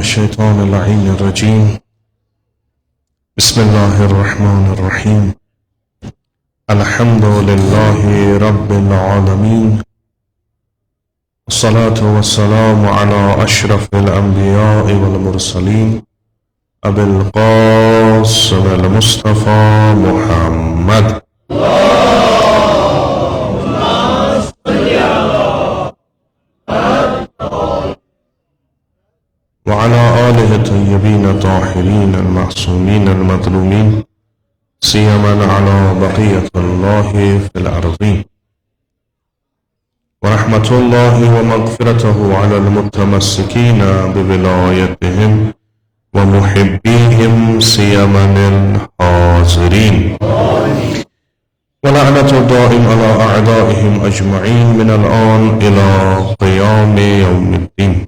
الشيطان اللعين الرجيم بسم الله الرحمن الرحيم الحمد لله رب العالمين والصلاة والسلام على أشرف الأنبياء والمرسلين أبي القاسم المصطفى محمد وعلى آله الطيبين الطاهرين المعصومين المظلومين سيما على بقية الله في الأرضين ورحمة الله ومغفرته على المتمسكين بولايتهم ومحبيهم سيما الحاضرين ولعنة الدائم على أعدائهم أجمعين من الآن إلى قيام يوم الدين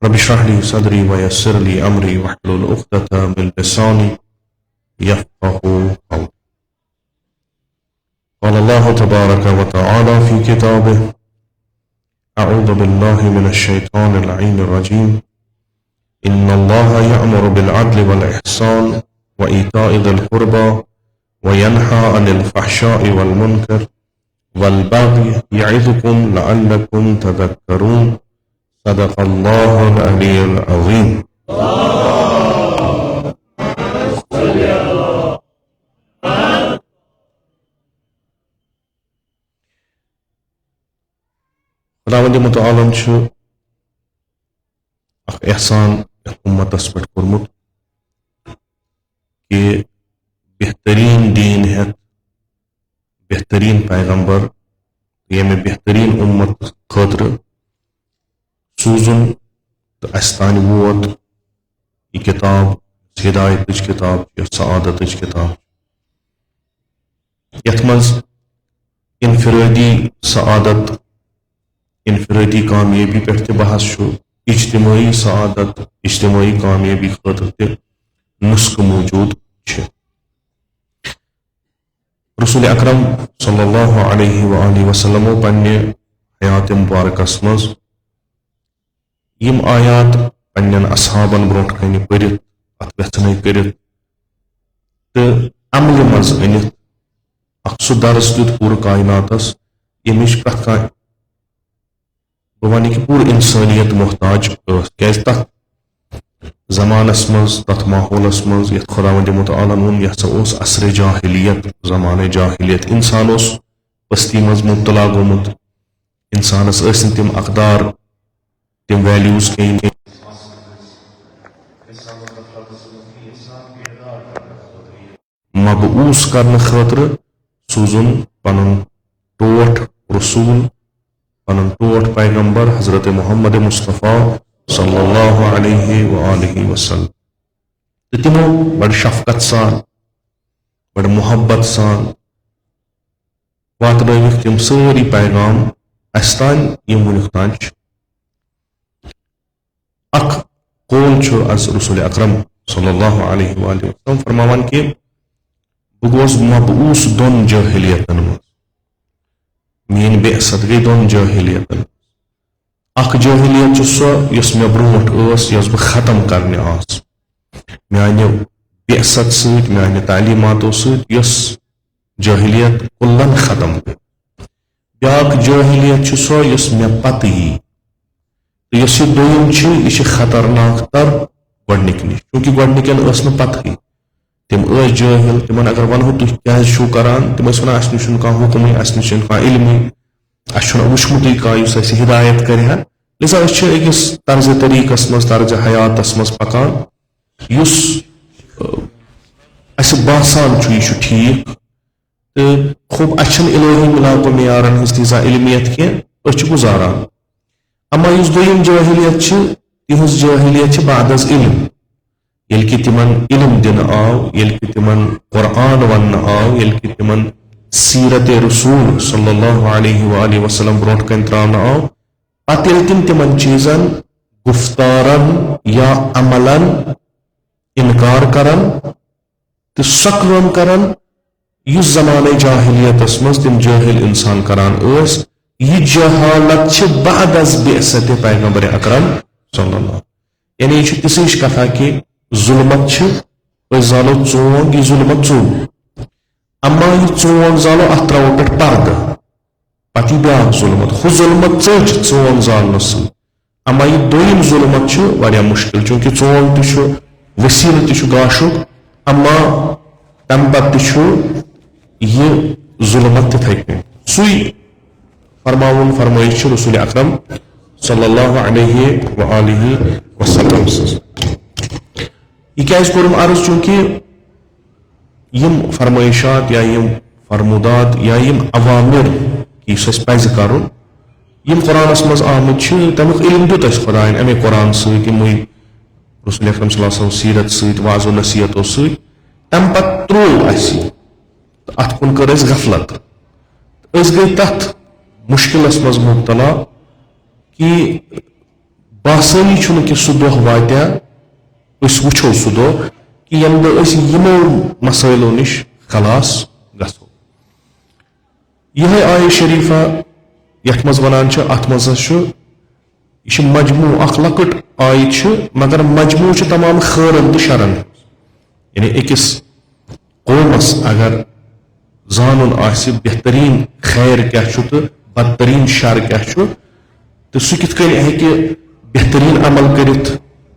رب اشرح لي صدري ويسر لي أمري واحلل عقدة من لساني يفقهوا قولي. قال الله تبارك وتعالى في كتابه أعوذ بالله من الشيطان اللعين الرجيم إن الله يأمر بالعدل والإحسان وإيتاء ذي القربى وينهى عن الفحشاء والمنكر والبغي يعظكم لعلكم تذكرون صدق الله العلي العظيم. खुदावंद मुतआलम एहसान उम्मतस पे कोर्मुत कि बेहतरीन दीन है बेहतरीन पैगंबर ये बेहतरीन उम्मत खतर सूजुन तो अस्तान वोत ये किताब हिदायत किताब सआदत किताब यथ मज इनफरादी सआदत इनफरादी कामयाबी पे बहस इज्तिमाई सआदत इज्तिमाई कामयाबी खतर नुस्ख मौजूद है। रसूल अकरम सल्लल्लाहु अलैहि वसल्लम पन्ने हयात मुबारकस मज यम आयात पन्न असहाबन ब्रोट कन पढ़ित अत व्यथन करित तो अमल मज अनित सह दर्स दित पूर कायनातस यमिश कथ बह वन कि पूर इंसानियत मोहताज क्या तथ जमानस मज तथ माहौलस मज ये खुदावंद मुतआला वोन यह असर जाहिलियत जमान जाहिलियत इंसान पस्ती मज मुब्तला गोमुत इंसानस तिम अकदार तिम वैल्यूज मबूस करने खतर सूजुन पनुन टोठ रसूल पनुन टोठ पैगंबर हजरत मोहम्मद मुस्तफ़ा सल्लल्लाहु अलैहि वसल्लम तो तिमो बड़ शफकत सान बड़ मोहब्बत सान वातनविक तिम सारी पैगाम अस्तान यम वुनिक तान अख कौल अज रसूल अकरम सल्लल्लाहु अलैहि वसल्लम फरमावन कि बह गोस मबूस दोन जाहिलियतन मज मीन बेअसत गई दोन जाहिलियतन अख जाहिलियत so yes may brought yes बह खत्म करने आस माने बेसत सत माने तालीमातों सत यस जाहिलियत कुल्लन खत्म ब्याक जाहिलियत सो यस मे पत यी तो यस दोयम यह खतरनाक तर गोडनिक निश क्योंकि गोडनिकन पत तिम जाहिल तिमन अगर वनो तुम क्या करान तिम वन अस निश हुक्म अस निश इल्म अस वुचमुत कह हिदायत कर लिजा अकिस तर्ज तरीकस मज तर्ज हयातस मज पकान अस बासान यह ठीक तो खूब अच्छन इलाही मिलाको मेयारन हज तीजा इल्मियत कह गुजारान अमा इस दोयम जाहिलियत तिहज जाहिलियत बादज इल्म ये कि तिमन इल्म दिन आव ये कि तिमन कुरान वन आव ये कि तिमन सीरत रसूल सल्लल्लाहु अलैहि वसल्लम ब्रोट कन त्रावन आव पत तिम तिमन चीजन गुफ्तारन या अमलन इनकार करन तो सकवन करन इस जमाने जाहिलियतस मज तिम जाहिल इंसान करान यह जहालत बादज बेअसत पैगंबर अकरम सल्लल्लाहु यानी यह तिस कथा कि जुल्मत जानो चोंग यह जुल्मत चों अम्मा यह चोंग जानो अत त्रो पे पर्द पति ब्याक जुल्मत हु जुल्मत चोंग जान अम्मा यह दोयम जुल्मत वारिया मुश्किल चूंकि चोंग तु वसील तु गाशुक अम्मा तम पत यह जुल्मत तिथे कन सुई फरमावन फरमाइश रसूल अकरम सल्लल्लाहु अलैहि वसल्लम यह क्या कोरम अर्ज चूंकि यम फरमाइशात या यम फरमुदात या यम अवामिर यह पज कर यम कुरानस मज आमुत तमुक इल्म दुत खुदायन अमे कुरान समे रसूल अकरम सल्लल्लाहु अलैहि वसल्लम सीरत सत वाज़ो नसीहतों सत तम पत त्रो अत कुन कर गफलत गई तथ मुश्किलस मज मुब्तला कि बासानी कि सह दह वात्या वो सह दह कि यम यमो मसाइलों निश खलास गो यह आय शरीफा यथ मज वनान अत मज यह मजमू अख लकट आयत मगर मजमू तमाम खैरन तो शरन यानी अकिस कौमस अगर जानन आसि बेहतरीन खैर क्या तो बदतरीन शर क्या तो सह कित हेकि बेहतरीन अमल करित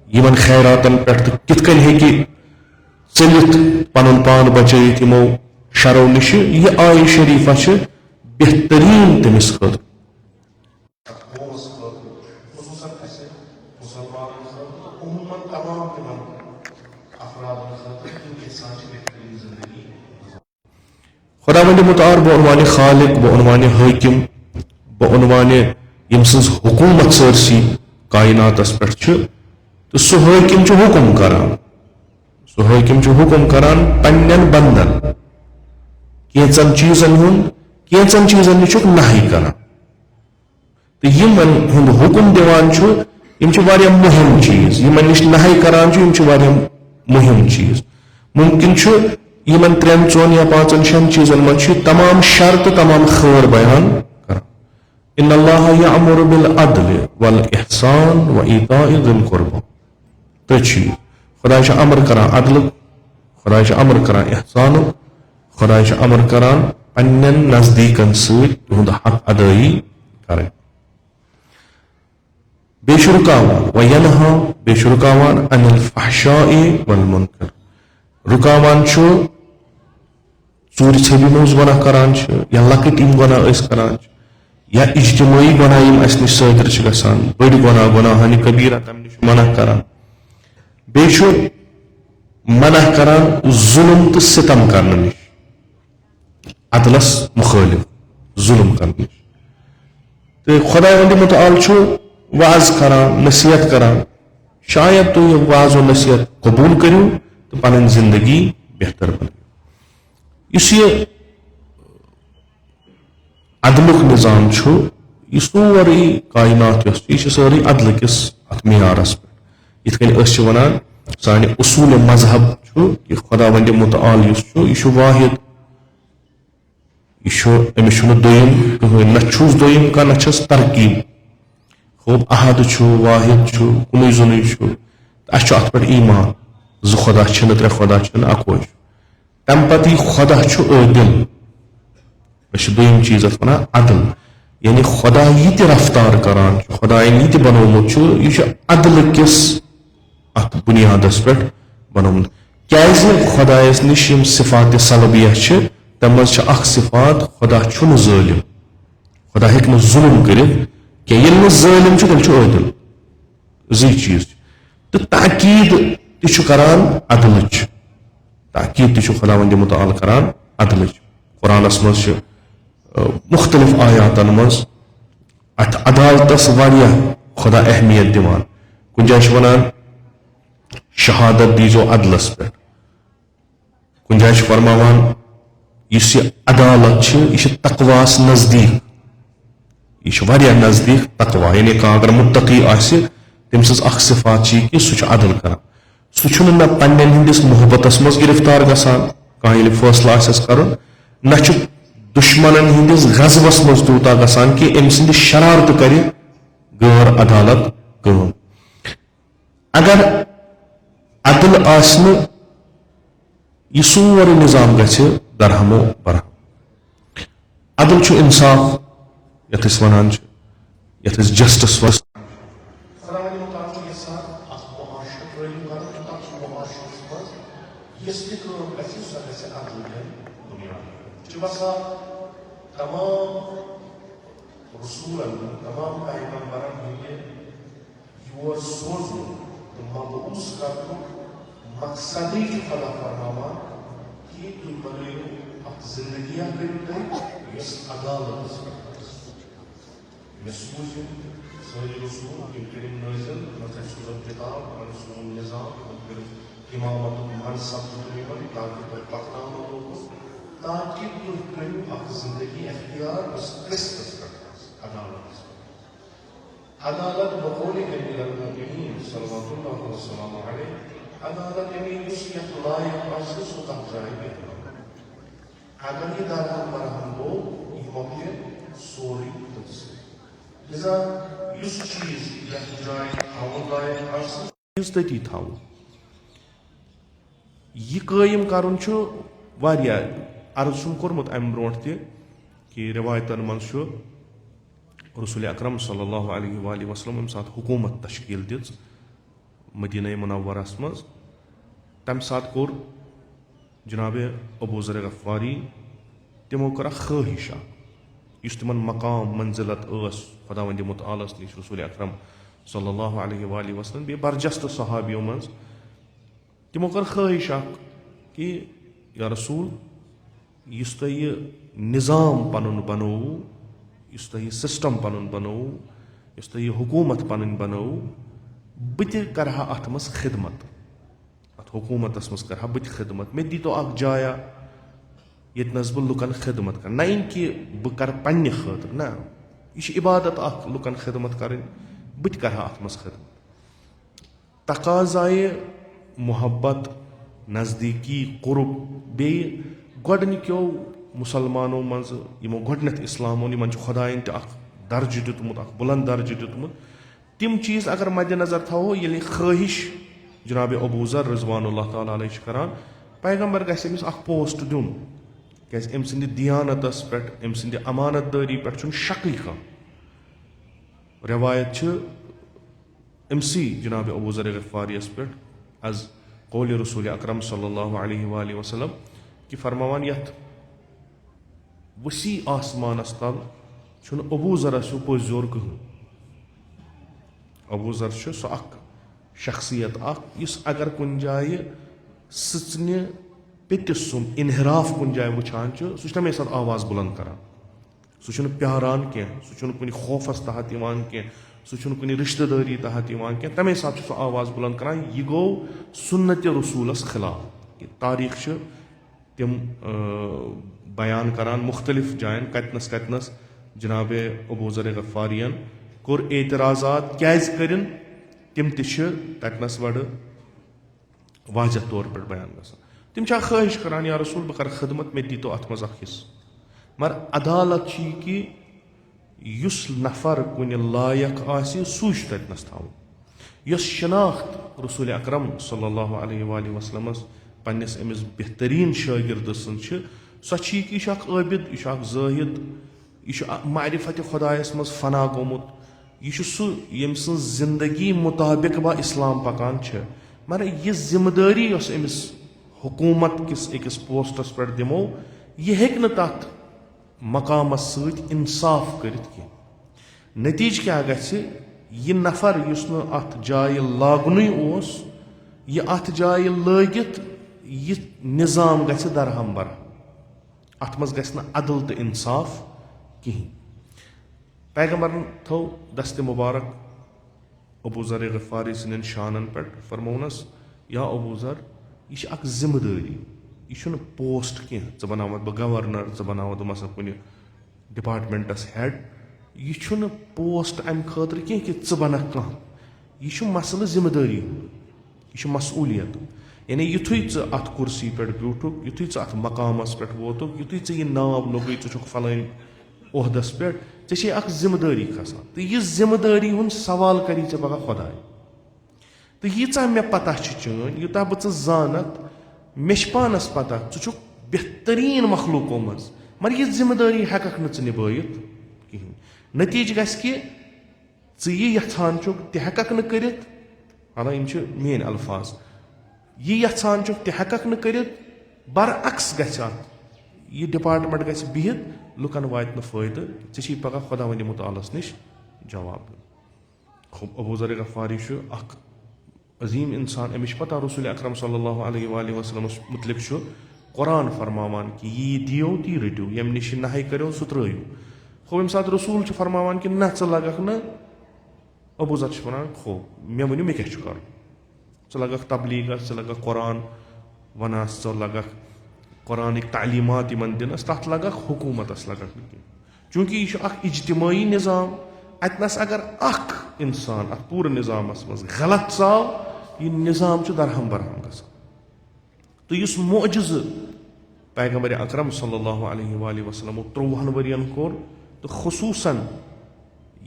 यमन खैरातन पे तो कित हेकि चलित पनुन पान बचयित यमो शरो निश यह आय शरीफा बेहतरीन तमिस खुद खुदावंद मुतार बउनवान खालिक बउनवान हाकिम बउनवान यम सज हुकूमत सरसी कायनातस पे तो सह हाकिम हुक्म करान सह हाकिम हुक्म करान पन्नन बंदन कैचन चीजन कैचन चीजन निश नही करान तो यमन हुंद हुक्म दिवान यम मुहिम चीज यमन निश नही करान यम मुहिम चीज मुमकिन यमन 3 4 या 5 6 चीजन मज तमाम शर तो तमाम खैर बयान कर इन्नल्लाह यअमुरु बिल अदल वल इहसान व ईताइ ज़िल कुर्बा तो खुदा अमर करान अदल खुदा अमर करान इहसान खुदा अमर करान पन्नन नजदीकन सद हक अदाई करें बेशुरुकावान व यनहा बेशुरुकावान अनिल फहशाइ वल मुनकर रुकावान चूर छबि मज गुना करान या लकट यम गुना करान या इज्तिमाई गुना यम अस निश सदर गसान बड़ गुना गुनाहानि कबीरा तम निश मना करान बेशु मना करान जुल्म तो सितम करने निश अदलस मुखालिफ जुल्म करने निश तो खुदावंद मुतआल वाज करान नसीहत करान शायद तो यह वाज और नसीहत कबूल करू तो पन जिंदगी बेहतर बन यह अदलुक निज़ाम यह सोरी कायनात यह सारी अदल किस अत मियारस पे इथ वनान साने उसूल मजहब कि खुदावंद मुतआल यह वाहिद यह अमिस दोयम कहें न दोयम का न तरकीब अहद वाहिद कुन जुन अत पे ईमान जो खुदा त्रे खुदा अको तम पे खुदा आदिल दोम चीज वन अदल यानी खुदा यह रफ्तार करान खुदा यह बनोमुत यह अदल किस अत बुनियादस पे बनोमुत क्या खुदायस निश सिफात सलबिया तम सिफात खुदा ज़ालिम खुदा हेक जुल्म कर ज़ालिम तेल आदिल जी चीज तो ताकीद करान अदल ताकीद खुदा वंद मुताल करान अदल कुरानस मज मुख्तलिफ आयातन मज अत अदालतस वारिया खुदा अहमियत दिवान कुन जाय वनान शहादत दीजो अदलस पे कुन जाय फरमावान इस अदालत यह तकवास नजदीक यह वारिया नजदीक तकवा यानी अगर मुत्तकी आसि तम सिफात कि सह अदल कर सह ना पन्न हंदिस मोहब्बतस मज गिरफ्तार गसान कह फैसला कर न दुश्मन हंदिस गजबस मज तूता गसान कि अम सद शरारत कर गैर अदालत काम अगर अदल आसन यह सोरे निजाम गछ दरहमो बरहम अदल इंसाफ यथ वन यथ जस्टिस वस तमाम रसूलन तमाम पैगंबरन योर सोजन तो मबूस कर मकसद ही खुदा फरमावा कि तुम बनो अब जिंदगियां करो यस अदालत में सूझ सही रसूल के करीम नजर मतलब सूरत किताब और रसूल निजाम फिर इमामत मनसब तुम्हें ताकि पर पकड़ाम लोगों ताकि तुम करो अब जिंदगी अख्तियार बस क्रिस्टस करता अदालत अदालत बकौल नबी सल्लल्लाहु अलैहि अदालत में उस यखलाय पास सो तक जाए अगर ये दारहम बरहम हो ये मौके सोरी तुझसे लिजा उस चीज यह जाए हवलाय पास चीज तती थाव यह कायम करुन वारिया अर्ज कोर्मुत अम ब्रोट कि रिवायतन मज रसूल अकरम सल्लल्लाहु अलैहि वसल्लम सात हुकूमत तश्कील दिज मदीना मुनव्वरस मज तम सात कोर जनाब अबू ज़र गफ़ारी तमो कर ख्वाहिश इस तिमन मकाम मंजिलत खुदा वंद मुतालस निश रसूल अकरम सल्लल्लाहु अलैहि वसल्लम बे बरजस्त सहाबियों मज तमो कर ख्वाहिश कि या रसूल इस तुह निज़ाम पनुन बनो इस तुह सिस्टम पनुन बनो इस तुह हुकूमत पनुन बनो बत करहा अत मज खिदमत अत हुकूमतस मज करहा बत खिदमत मे दी तो अख जाया ये नस बह लुकन खिदमत कर ना कि बह कर पन्ने खातिर ना यह इबादत अख लुकन खिदमत कर बत करहा अत मज खिदमत तकाज़ाए मोहब्बत नज़दीकी कुर्ब बे गोडनिक्यो मुसलमानों मज यमो गोडनथ इस्लामो यमन खुदायन दर्ज दितमुत बुलंद दर्ज दितमुत तिम चीज अगर मद्देनजर थो ये ख्वाहिश जनाब अबू ज़र रिज़वानुल्लाह ताला अलैहि करान पैगंबर गस अमिस पोस्ट दिन क्या अम सद दियानतस पे अम सद अमानतदारी पे शक रवायत अमसी जनाब अबू ज़र ग़फ़ारियस पे अज कौल रसूल अकरम सल्लल्लाहु अलैहि वसल्लम कि फरमावान यथ वसी आसमानस तल अबू ज़रस पोज जोर कह अबू ज़र सह शख्सियत इस अगर कुन जाए सचने पितिस सुम इनहराफ कुन जाए वुचान सह तमे साथ आवाज़ बुलंद करान सह प्यारान कह सह कुन खौफस तहत कह सह कुन रिश्तेदारी तहत कह तमे साथ सह आवाज़ बुलंद करान यह गो सुन्नत रसूलस खिलाफ तारीख तम बयान करान मुख्तलिफ जायन कतनस जनाब अबू ज़र ग़फ़ारियन कोर एतराज़ात क्या करिन तम ततनस बड़ वाजह तौर पर बयान गसान तम ख्वाहिश करान या रसूल बह कर खिदमत मे दी तो अत मज हिस्स मगर अदालत कि یُس نفر کُنہِ لایق آسہِ سُے چھُ تتنس تھاوُن. یۄس شناخت رسول اکرم صلی اللہ علیہ وآلہ وسلمس پننس أمس بہترین شٲگرد سٕنٛز چھِ سۄ چھِ یہِ کہِ یہِ چھُ اکھ عٲبِد, یہِ چھُ اکھ زٲہد, یہِ چھُ معرفت خۄدایس منٛز فنا گوٚمُت, یہِ چھُ سُہ ییٚمہِ سٕنٛز زندگی مُطابق با اسلام پکان چھِ. مگر یہِ ذمہٕ دٲری یۄس أمِس حکوٗمت کِس أکِس پوسٹس پٮ۪ٹھ دِمو یہِ ہیٚکہِ نہٕ تتھ مقامس سۭتۍ انصاف کٔرِتھ کینٛہہ. نتیٖجہٕ کیٛاہ گژھِ, یہِ نفر یُس نہٕ اتھ جایہِ لاگنُے اوس, یہِ اتھ جایہِ لٲگِتھ یہِ نظام گژھِ درہمبر, اتھ منٛز گژھِ نہٕ عدل تہٕ انصاف کِہیٖنۍ. پیغمبرن تھوٚو دستہِ مُبارک ابوٗ ذر غفاری سٕنٛدٮ۪ن شانن پٮ۪ٹھ, فرمونس یا ابوٗ ذر یہِ چھِ اکھ ذمہٕ دٲری, یہِ چھُنہٕ پوسٹ کینٛہہ ژٕ بناوتھ بہٕ گورنر, ژٕ بناوتھ بہٕ مثلاً کُنہِ ڈپارٹمنٹس ہیڈ, یہِ چھُنہٕ پوسٹ امہِ خٲطرٕ کینٛہہ کہِ ژٕ بنکھ کانٛہہ, یہِ چھُ مسلہٕ ذمہٕ دٲری ہُنٛد, یہِ چھُ مسئوٗلیت. یعنی یِتھُے ژٕ اتھ کُرسی پٮ۪ٹھ بیوٗٹھُکھ, یِتھُے ژٕ اتھ مقامس پٮ۪ٹھ ووتُکھ, یِتھُے ژےٚ یہِ ناو لوٚگُے ژٕ چھُکھ فلٲنۍ عہدس پٮ۪ٹھ, ژےٚ چھے اکھ ذمہٕ دٲری کھسان تہٕ یہِ ذمہٕ دٲری ہُنٛد سوال کری ژےٚ پگاہ خۄداے. تہٕ ییٖژاہ مےٚ پتہ چھِ چٲنۍ, یوٗتاہ بہٕ ژٕ زانتھ, مےٚ چھِ پانس پتہ ژٕ چھُکھ بہتریٖن مخلوٗقو منٛز, مگر یہِ ذمہٕ دٲری ہٮ۪ککھ نہٕ ژٕ نِبٲیِتھ کِہینۍ. نتیٖجہٕ گژھِ کہِ ژٕ یہِ یژھان چھُکھ تہِ ہٮ۪ککھ نہٕ کٔرِتھ, حالانکہِ یِم چھِ میٲنۍ الفاظ, یہِ یژھان چھُکھ تہِ ہٮ۪ککھ نہٕ کٔرِتھ, برعکس گژھِ اتھ, یہِ ڈپارٹمنٹ گژھِ بِہِتھ, لُکن واتہِ نہٕ فٲیدٕ, ژےٚ چھی پگاہ خۄداوندِ مُتعالس نِش جواب دیُن. ابوٗ ذر غفاری چھُ اکھ عظیٖم اِنسان, أمِس چھِ پتہ رسول اکرم صلی اللہ علیہ وآلہ وسلمس متعلق چھُ قرآن فرماوان کہِ یی دِیو تی رٔٹِو, ییٚمہِ نِش یہِ نہے کٔرِو سُہ ترٲیِو. ہُہ ییٚمہِ ساتہٕ رسوٗل چھُ فرماوان کہِ نہ ژٕ لگکھ نہٕ, ابوٗ ذر چھُ ونان کھو مےٚ ؤنِو مےٚ کیٛاہ چھُ کرُن, ژٕ لگکھ تبلیٖغس, ژٕ لگکھ قرآن ونس, ژٕ لگکھ قرآنٕکۍ تعلیٖمات یِمن دِنس, تتھ لگکھ حکوٗمتس لگکھ نہٕ کینٛہہ. چوٗنٛکہِ یہِ چھُ اکھ اجتمٲعی نظام, اتنس اگر اکھ انسان اتھ پوٗرٕ نظامس منٛز غلط ژاو, یہِ نظام چھُ درہمبرہم گژھان. تہٕ یُس معجزٕ پیغمبر اکرم صلی اللہ علیہ وآلہ وسلمو 13 ؤرین کوٚر, تہٕ خصوٗصن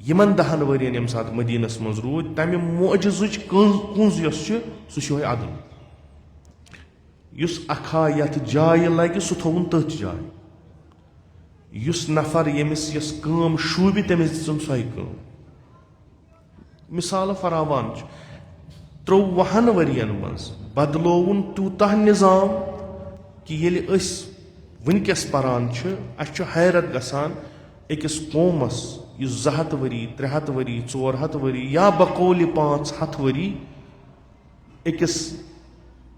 یِمن 10 ؤرین ییٚمہِ ساتہٕ مدیٖنس منٛز روٗدۍ, تمہِ معجزٕچ کُنٛز یۄس چھِ سُہ چھُ یِہوے عدل. یُس اکھا یتھ جایہِ لگہِ سُہ تھووُن تٔتھۍ جایہِ, یُس نفر ییٚمِس یۄس کٲم شوٗبہِ تٔمِس دِژٕن سۄے کٲم. مِثالہٕ فراوان چھُ, 13 ؤرین منٛز بدلووُن تیوٗتاہ نظام کہِ ییٚلہِ أسۍ وٕنکیٚس پران چھِ اسہِ چھُ حیرت گژھان أکِس قومس یُس 200 ؤری 300 ؤری 400 ؤری یا بقولہِ 500 ؤری أکِس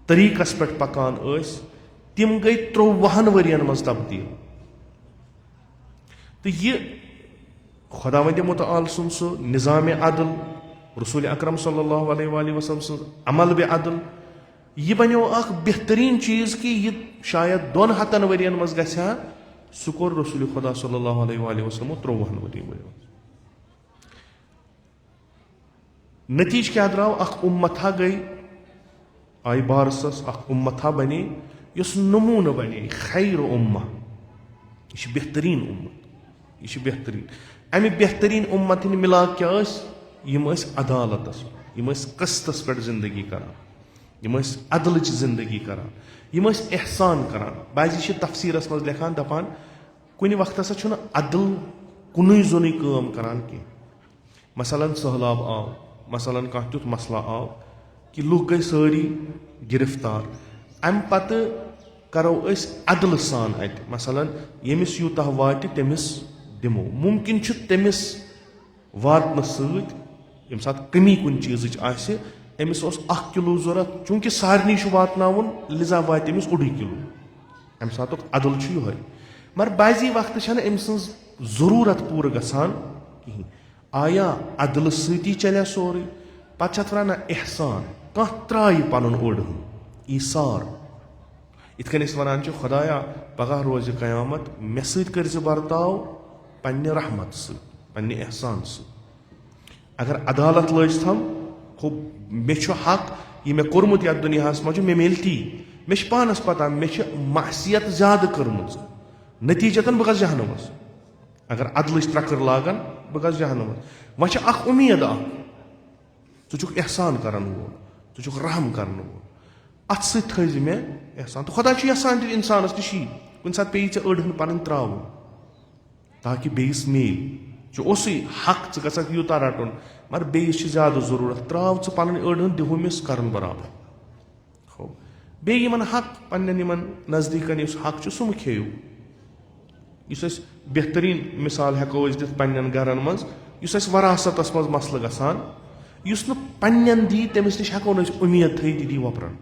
طریٖقس پٮ۪ٹھ پکان ٲسۍ, تِم گٔے 13 ؤرین منٛز تبدیٖل. تہٕ یہِ خۄداوندِ مُتعال سُنٛد سُہ نظامِ عدل, رسول اکرم صلی اللہ علیہ وآلہ وسلم سٕنٛز عمل بہِ عدل, یہِ بنیو اکھ بہتریٖن چیٖز کہِ یہِ شاید 200 ؤرین منٛز گژھِ ہا, سُہ کوٚر رسول خۄدا صلی اللہ علیہ وآلہ وسلمو 13 ؤرین منٛز. نتیٖجہٕ کیٛاہ درٛاو, اکھ اُمتھا گٔے آیہِ بارسس, اکھ اُمتھا بنے یۄس نموٗنہٕ بنے, خیر اُمہ, یہِ چھِ بہتریٖن اُمت, یہِ چھِ بہتریٖن. امہِ بہتریٖن اُمت ہٕنٛدۍ مِلاک کیٛاہ ٲسۍ, یِم ٲسۍ عدالتس, یِم ٲسۍ قسطس پٮ۪ٹھ زندگی کران, یِم ٲسۍ عدلٕچ زندگی کران, یِم ٲسۍ احسان کران. بعضی چھِ تفسیٖرس منٛز لیکھان دپان کُنہِ وقتہٕ ہسا چھُنہٕ عدل کُنُے زوٚنُے کٲم کران کینٛہہ. مثلاً سہلاب آو, مثلاً کانٛہہ تیُتھ مسلہٕ آو کہِ لُکھ گٔے سٲری گرفتار, امہِ پتہٕ کرو أسۍ عدلہٕ سان اتہِ, مثلاً ییٚمِس یوٗتاہ واتہِ تٔمِس دِمو. مُمکِن چھُ تٔمِس واتنہٕ سۭتۍ ییٚمہِ ساتہٕ کٔمی کُنہِ چیٖزٕچ آسہِ, أمِس اوس 1 کِلوٗ ضوٚرتھ, چوٗنٛکہِ سارنٕے چھُ واتناوُن لِذا واتہِ أمِس 1.5 کِلوٗ, امہِ ساتُک عدل چھُ یِہوے. مگر بعضی وقتہٕ چھنہٕ أمۍ سٕنٛز ضروٗرت پوٗرٕ گژھان کِہینۍ. آیا عدلہٕ سۭتی چلیا سورُے, پتہٕ چھِ اتھ ونان نہ احسان, کانٛہہ ترٛایہِ پنُن اوٚڑ ہُن, ایٖثار. یِتھ کٔنۍ أسۍ ونان چھِ خۄدایا پگاہ روزِ قیامت, مےٚ سۭتۍ کٔرزِ برتاو پننہِ رحمت سۭتۍ, پننہِ احسان سۭتۍ. اگر عدالت لٲج تھم, ہُہ مےٚ چھُ حق, یہِ مےٚ کوٚرمُت یتھ دُنیاہس منٛز چھُ مےٚ میلہِ تی, مےٚ چھِ پانس پتہ مےٚ چھِ معصیت زیادٕ کٔرمٕژ, نتیٖجتن بہٕ گژھٕ جہنمس. अगर अदलच त्रकर लागन बह गस जहनम वह अख उम्मीद ज़ुक एहसान करन वोल ज़ुक रहम करन वोल अत सज मे एहसान तो खुदा यसान दिल इंसानस नश कुन सात पे अड़न पन त्राव ताकि बेस मेल ज़े हक ग यूता रटन मगर बेस ज्यादा जरूरत त्राव पन अड़न दिहुमिस करन बराबर हो बेन हक पन्न नजदीकन हक सम खेव इस बेहतरीन मिसाल हेको दिख पन्न गरन मज वरासतस मज मसल गसान पन्न दी तमिस नश हेको उम्मीद थी दी वपरन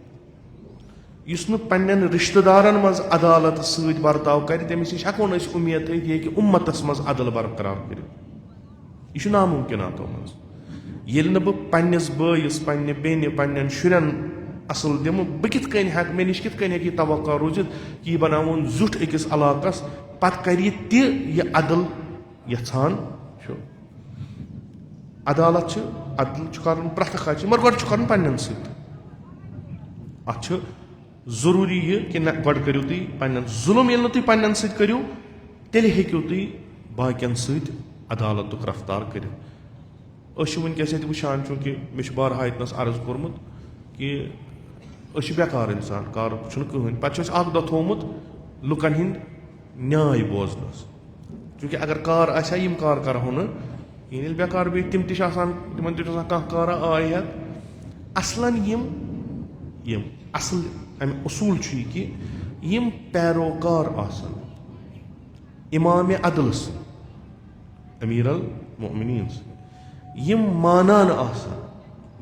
पन्न रिश्तेदारन मज अदालत सत बर्ताव कर तमिस नश हेको उम्मीद थी ये कि उम्मतस मज अदल बरकरार कर यह नामुमकिनातो मज ये बह पन्निस बयस पन्ने बेन पन्न शुरन असल दिम बह कित हेक मे नश कित हेक तवक्का रूजित कि यह बनावन जुट अकिस इलाकस पत कर यह अदल यछान अदालत अदल कर प्रथ खत मगर गो कर पन्न सत जरूरी यह कि गो करो तुम पन्न जुल्म ये तुम पन्न सत करो तेल हेक्यो तुम बाकियन सत अदालत रफ्तार कर वनकस वुचान चूंकि मे बारहा इतनस अर्ज कोर्मुत कि बेकार इंसान कार कहन पे दह थोमुत लुकन हिंद न्याय बोजनस चूंकि अगर कार आसा यम कार करहो न बेकार बे तिम तिमन कह कारा आय असलन यम असल अम उसूल कि यम पैरोकार आसन इमाम अदल अमीर अल मोमिनीन यम मानान आसन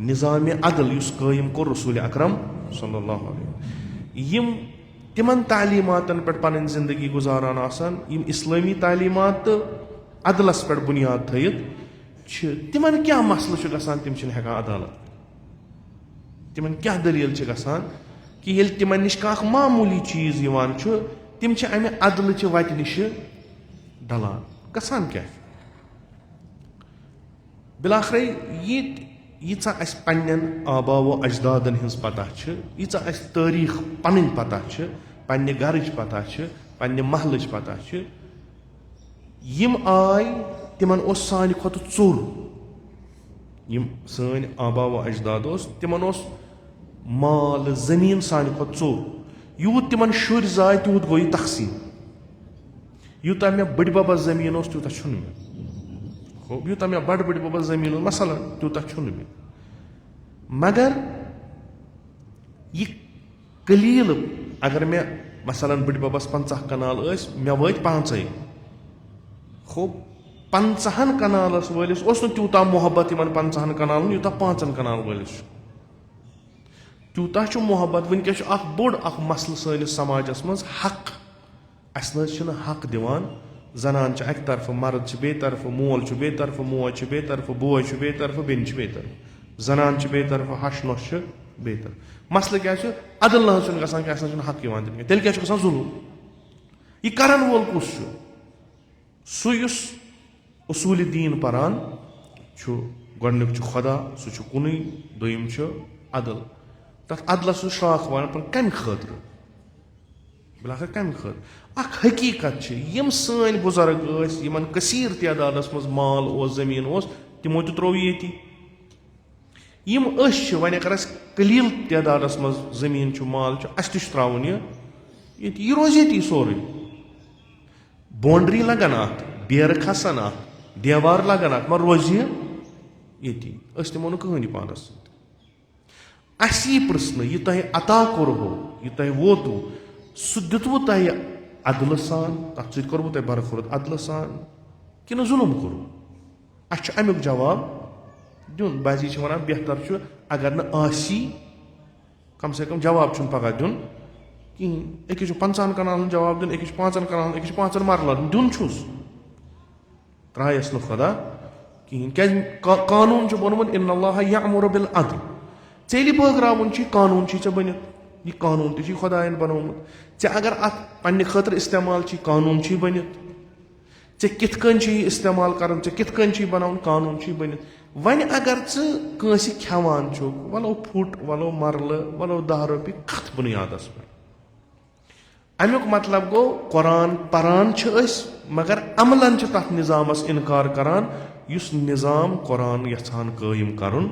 निज़ाम अदल युस कायम कोर रसूल अकरम सल्लल्लाहु अलैहि यम तिमन तालीमातन पे पन जिंदगी गुजारान आसान यम इस्लामी तालीमात अदलस पे बुनियाद थयित तिमन क्या मसल गसान तिम हेकान अदालत तिमन क्या दलील गसान कि ये तिमन निश कह मामूली चीज यवान तिम अमे अदल वत निश डलान गसान क्या बिलाखर यीचा पन्न आबा व अजदादन हज पता यीचा तारीख पन पता पन्ने गरच पता पन्ने महलच पता यम आय तिमन सान खुद चोर यम सन आबा व अजदाद तिमन माल जमीन सान खुद चोर यूत तिमन शुर जाय तूत गो तकसीम यूता मे बड़ बबा जमीन तूता छुन मे यूता मे बड़ बबा जमीन मसलन तूता छुन मे मगर यह कलील अगर मे मसलन बड़ बबस 50 कनाल मे वत 5 खो 50 कनालस वलिस तूता मोहब्बत इन 50 कनाल यूता 5 कनाल वलिस तूता मोहब्बत वनकस बोड़ मसल सैनिस समाजस मज हक अस हक दिवान जनान अक तरफ मर्द बे तरफ मोल बे तरफ मोज बे तरफ बोय बे तरफ बेन बे तरफ जनान बे तरफ हश नश बे तरफ मसल क्या अदल ना गसान कि हक दिन तेल क्या जुल्म यह करन वोल कुस सुस उसूल दीन परान गोडनुक खुदा सह कुन दोयम अदल तथ अदलस शाख वन पर कम खतर बिलाखर कम खतर हकीकत यम सन बुजुर्ग यमन कसीर तादादस मज माल जमीन तमो त्रो ये यम वन अगर कलील तादादस मज जमीन माल अस त्रावन यह रोज ये सोरे बाउंड्री लगन अत बेर खसन अत देवार लगन अत मगर रोज ये तमो कहनी पानस असी प्रश्न यह तह अता कोरहो यह तह वोतु सह दितवु तह अदल सान तथ सत कोरवु तह बरखुरद अदल सान कि जुल्म कोरु अस अमुक जवाब दिन बाजी वन बेहतर अगर न आसी कम से कम जवाब पगह दिन कहें अकिस 50 कनाल जवाब दिन अकिस 5 कनाल अकिस 5 मरल दिन त्रायस न खुदा कहें क्या कानून बनमुत इन्नल्लाह यअमुरु बिल अदल चेलि बगरावन कानून बन यह कानून ती खुदायन बनोमुत अगर अत पन्ने खतर इस्तेमाल कानून बन कित इस्तेमाल कर कित बनावन कानून बन वन अगर कंस खेवान वलो फुट वलो मरल वलो 10 रुपये कथ बुनियादस पे अमुक मतलब गो कुरान परान मगर अमलन तथ निज़ामस इनकार करान युस निज़ाम कुरान यछान कायम करन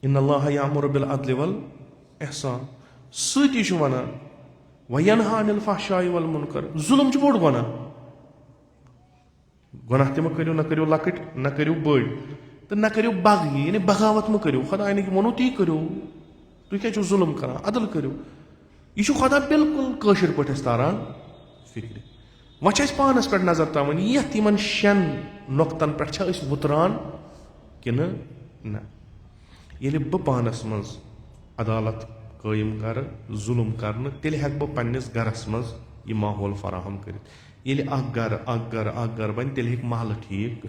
इन्नल्लाह यामुरु बिल अदलि वल इहसान सती वनान वयनहा अनिल फहशाइ वल मुनकर जुल्म बोड़ गुनाह गुनाह तम करो न करो लकट न करो बड़ तो न करो बगी यानी बगावत म करो खुदा ने वनो ती करो तुम क्या जुल्म करान अदल करो यह खुदा बिल्कुल कशर पे तारान फिक्र वह पानस पे नजर तावन यन शेन नुक्तन पे वुतरान कि न ये बह पानस मज अदालत कायम कर जुल्म कर तेल हेक बह पन्निस गरस मज यह माहौल फराहम कर घर बन तेल हेक महल ठीक